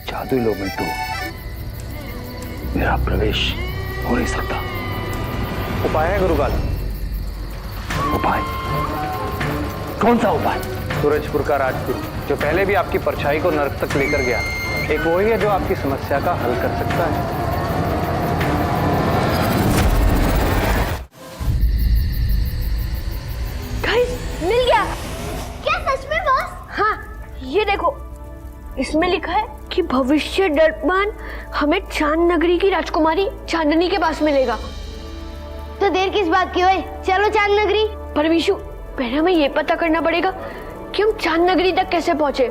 जादुई लोग में तो मेरा प्रवेश हो नहीं सकता। उपाय है गुरुकाल? उपाय? कौन सा उपाय? सूरजपुर का राजगुरु, जो पहले भी आपकी परछाई को नरक तक लेकर गया, एक वही है जो आपकी समस्या का हल कर सकता है। मिल गया। क्या सच में बॉस? हाँ, ये देखो, इसमें लिखा है कि भविष्य दर्पण हमें चांद नगरी की राजकुमारी चांदनी के पास मिलेगा। तो देर किस बात की ओए, चलो चांद नगरी। पर विशु, पहले हमें ये पता करना पड़ेगा कि हम चांद नगरी तक कैसे पहुंचे।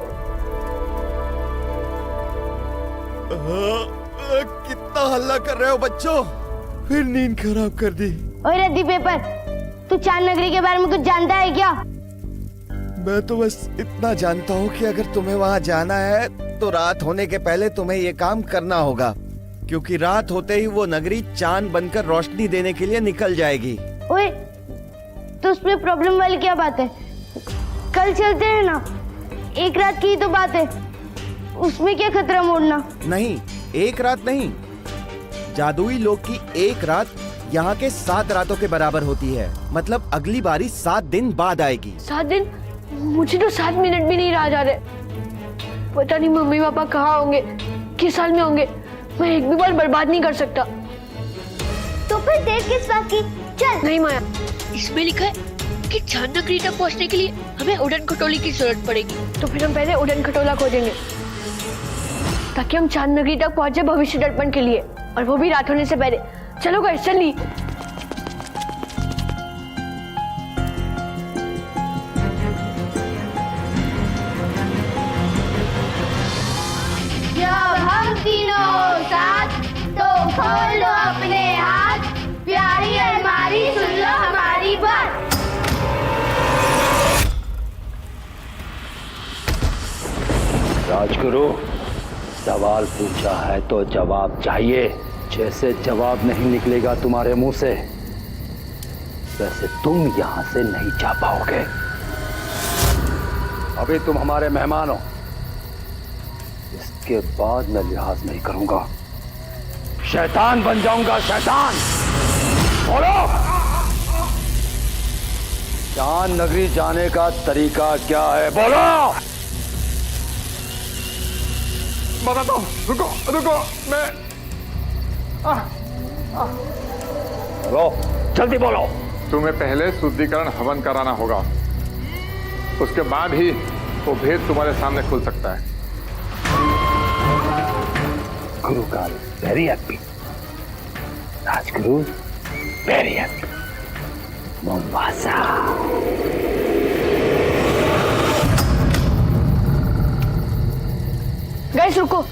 कितना हल्ला कर रहे हो बच्चों, फिर नींद खराब कर दी। ओए रद्दी पेपर, तू चांद नगरी के बारे में कुछ जानता है क्या? मैं तो बस इतना जानता हूँ कि अगर तुम्हें वहाँ जाना है तो रात होने के पहले तुम्हें ये काम करना होगा, क्योंकि रात होते ही वो नगरी चांद बनकर रोशनी देने के लिए निकल जाएगी। ओए, तो उसमें प्रॉब्लम वाली क्या बात है? कल चलते हैं ना, एक रात की ही तो बात है, उसमें क्या खतरा मोड़ना। नहीं, एक रात नहीं, जादुई लोक की एक रात यहाँ के 7 रातों के बराबर होती है। मतलब अगली बारी 7 दिन बाद आएगी। 7 दिन? मुझे तो 7 मिनट भी नहीं रह जा रहे। पता नहीं मम्मी पापा कहाँ होंगे, किस हाल में होंगे। मैं एक भी बार बर्बाद नहीं कर सकता। तो फिर देर किस बात की, चल। नहीं माया, इसमें लिखा है कि चांद नगरी तक पहुँचने के लिए हमें उड़न खटोले की जरूरत पड़ेगी। तो फिर हम पहले उड़न खटोला खोजेंगे ताकि हम चांद नगरी तक पहुंचे भविष्य दर्पण के लिए, और वो भी रात होने से पहले। चलो गाइस, चलिए। जब हम तीनों साथ, तो खोल लो अपने हाथ, प्यारी अलमारी सुन लो हमारी बात। राजगुरु, सवाल पूछा है तो जवाब चाहिए। जैसे जवाब नहीं निकलेगा तुम्हारे मुंह से, वैसे तुम यहां से नहीं जा पाओगे। अभी तुम हमारे मेहमान हो, इसके बाद मैं लिहाज नहीं करूंगा। शैतान बन जाऊंगा, शैतान। बोलो, चांद नगरी जाने का तरीका क्या है? बोलो। बताता हूँ, रुको रुको, मैं बोलो, जल्दी बोलो। तुम्हें पहले शुद्धिकरण हवन कराना होगा, उसके बाद ही वो भेद तुम्हारे सामने खुल सकता है। गुरुकाल very happy, Rajguru very happy. Mombasa. Guys रुको,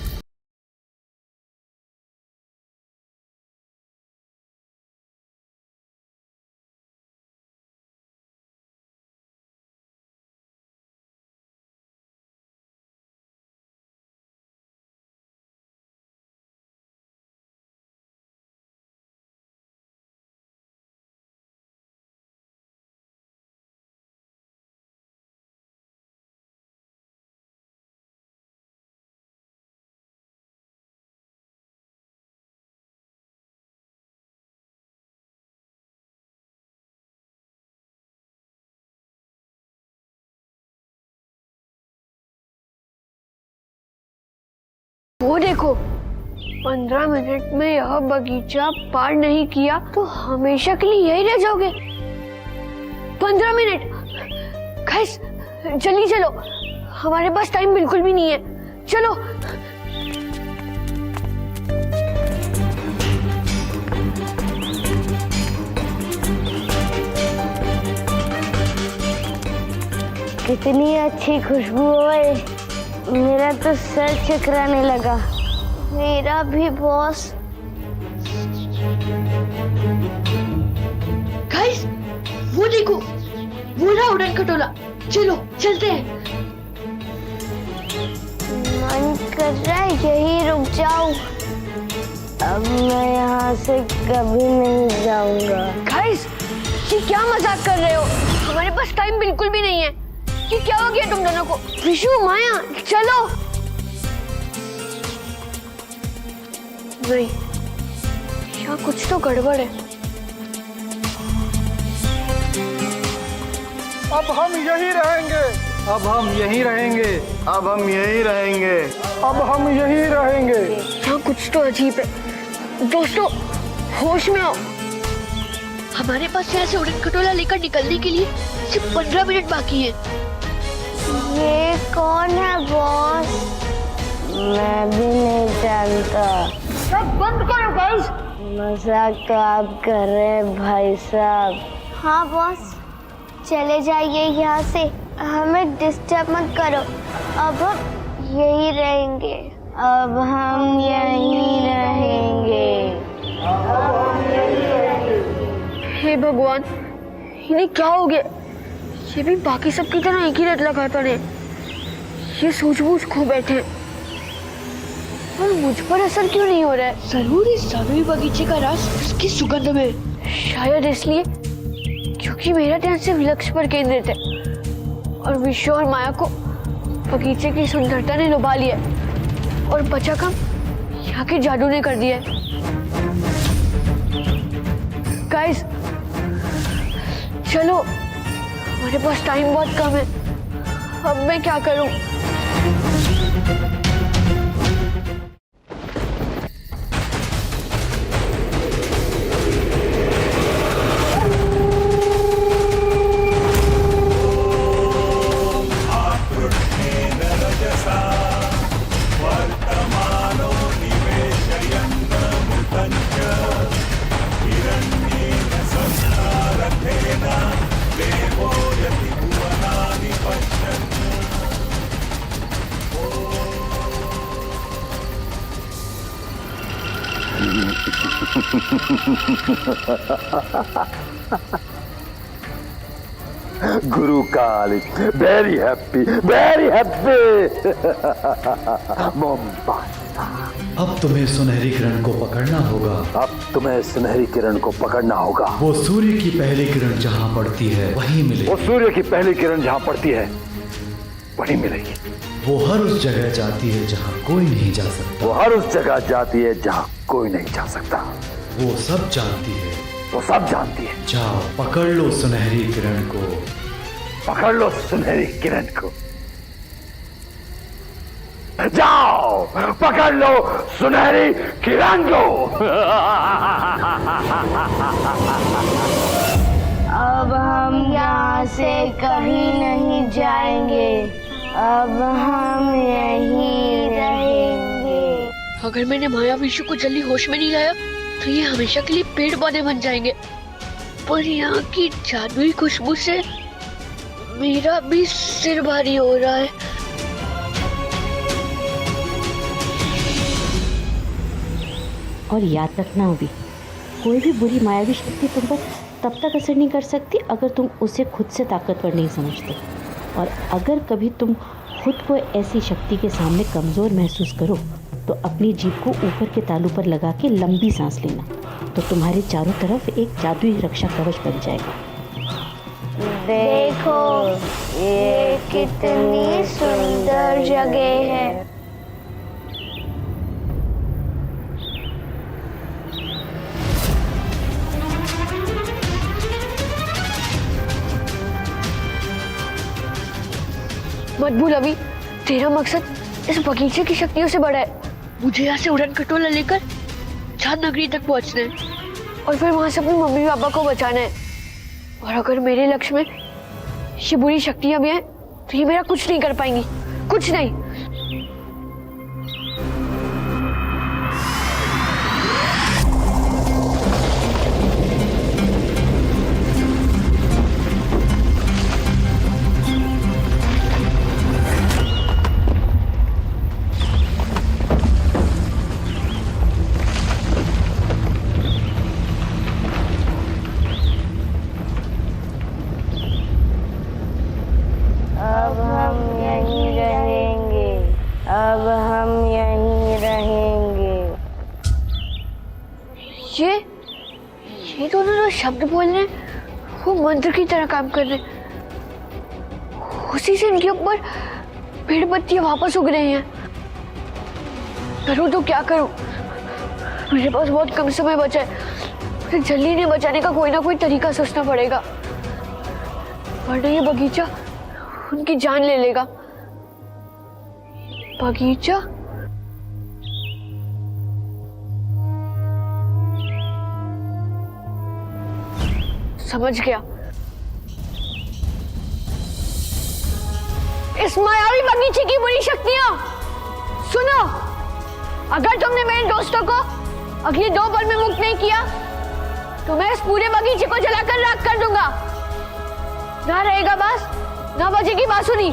वो देखो, 15 मिनट में यह बगीचा पार नहीं किया तो हमेशा के लिए यही रह जाओगे। 15 मिनट। गाइस जल्दी चलो, हमारे पास टाइम बिल्कुल भी नहीं है। चलो। कितनी अच्छी खुशबू है, मेरा तो सर चकराने लगा। मेरा भी बॉस। गाइस वो देखो, वो रहा उड़न खटोला। चलो चलते हैं। मन कर रहा है यही रुक जाऊं, अब मैं यहाँ से कभी नहीं जाऊंगा। गाइस ये क्या मजाक कर रहे हो? हमारे पास टाइम बिल्कुल भी नहीं है। ये क्या हो गया तुम दोनों को? विशु, माया, चलो। नहीं, यहाँ कुछ तो गड़बड़ है। अब हम यही रहेंगे, अब हम यही रहेंगे, अब हम यही रहेंगे, अब हम यही रहेंगे। यहाँ कुछ तो अजीब है। दोस्तों होश में आओ, हमारे पास यहाँ से उड़न खटोला लेकर निकलने के लिए सिर्फ 15 मिनट बाकी है। ये कौन है बॉस? मैं भी नहीं जानता। सब बंद करो गाइस। मजाक तो आप कर रहे हैं भाई साहब। हाँ बॉस, चले जाइए यहाँ से, हमें डिस्टर्ब मत करो। अब हम यही रहेंगे, अब हम यही रहेंगे, अब हम यही रहेंगे। हे भगवान, इन्हें क्या हो गया? ये भी बाकी सब की तरह एक ही रट लगाता है। ये सूझबूझ खो बैठे हैं, पर मुझ पर असर क्यों नहीं हो रहा है? जरूर इस जादुई बगीचे का राज उसकी सुगंध में है। शायद इसलिए क्योंकि मेरा ध्यान सिर्फ लक्ष्य पर केंद्रित है और विश्व और माया को बगीचे की सुंदरता ने लुभा लिया और बचा काम यहाँ के जादू ने कर दिया है। गाइस चलो, हमारे पास टाइम बहुत कम है। अब मैं क्या करूं? गुरु काल वेरी हैप्पी, वेरी हैप्पी। अब तुम्हें सुनहरी किरण को पकड़ना होगा। अब तुम्हें सुनहरी किरण को पकड़ना होगा। वो सूर्य की पहली किरण जहाँ पड़ती है वहीं मिलेगी। वो सूर्य की पहली किरण जहाँ पड़ती है वहीं मिलेगी। वो हर उस जगह जाती है जहाँ कोई नहीं जा सकता। वो हर उस जगह जाती है जहाँ कोई नहीं जा सकता। वो सब जानती है, वो सब जानती है। जाओ पकड़ लो सुनहरी किरण को, पकड़ लो सुनहरी किरण को। जाओ पकड़ लो सुनहरी किरण को। अब हम यहाँ से कहीं नहीं जाएंगे, अब हम यहीं रहेंगे। अगर मैंने माया विश्व को जल्दी होश में नहीं लाया तो ये हमेशा के लिए पेड़ पौधे बन जाएंगे। पर यहाँ की जादुई खुशबू से मेरा भी सिर भारी हो रहा है। और याद रखना अभी, कोई भी बुरी मायावी शक्ति तुम पर तब तक असर नहीं कर सकती अगर तुम उसे खुद से ताकतवर नहीं समझते। और अगर कभी तुम खुद को ऐसी शक्ति के सामने कमज़ोर महसूस करो तो अपनी जीभ को ऊपर के तालू पर लगा के लंबी सांस लेना, तो तुम्हारे चारों तरफ एक जादुई रक्षा कवच बन जाएगा। देखो ये कितनी सुंदर जगह है। मत भूल अभी, तेरा मकसद इस बगीचे की शक्तियों से बड़ा है। मुझे यहाँ से उड़न खटोला लेकर चांद नगरी तक पहुँचना है और फिर वहाँ से अपनी मम्मी पापा को बचाना है। और अगर मेरे लक्ष्य में ये बुरी शक्तियाँ भी हैं तो ये मेरा कुछ नहीं कर पाएंगी, कुछ नहीं। अब हम यहीं रहेंगे, अब हम यहीं रहेंगे। ये दोनों जो शब्द बोल रहे हैं वो मंत्र की तरह काम कर रहे हैं। उसी से इनके ऊपर पेड़ पत्तियां वापस उग रही हैं। करूँ तो क्या करूँ? मेरे पास बहुत कम समय बचा है, मुझे जल्दी इन्हें बचाने का कोई ना कोई तरीका सोचना पड़ेगा, वरना ये बगीचा उनकी जान ले लेगा। बगीचा? समझ गया, इस मायावी बगीचे की बुरी शक्तियां। सुनो, अगर तुमने मेरे दोस्तों को अगले 2 पल में मुक्त नहीं किया तो मैं इस पूरे बगीचे को जलाकर राख कर दूंगा। ना रहेगा बांस, ना बजेगी बांसुरी।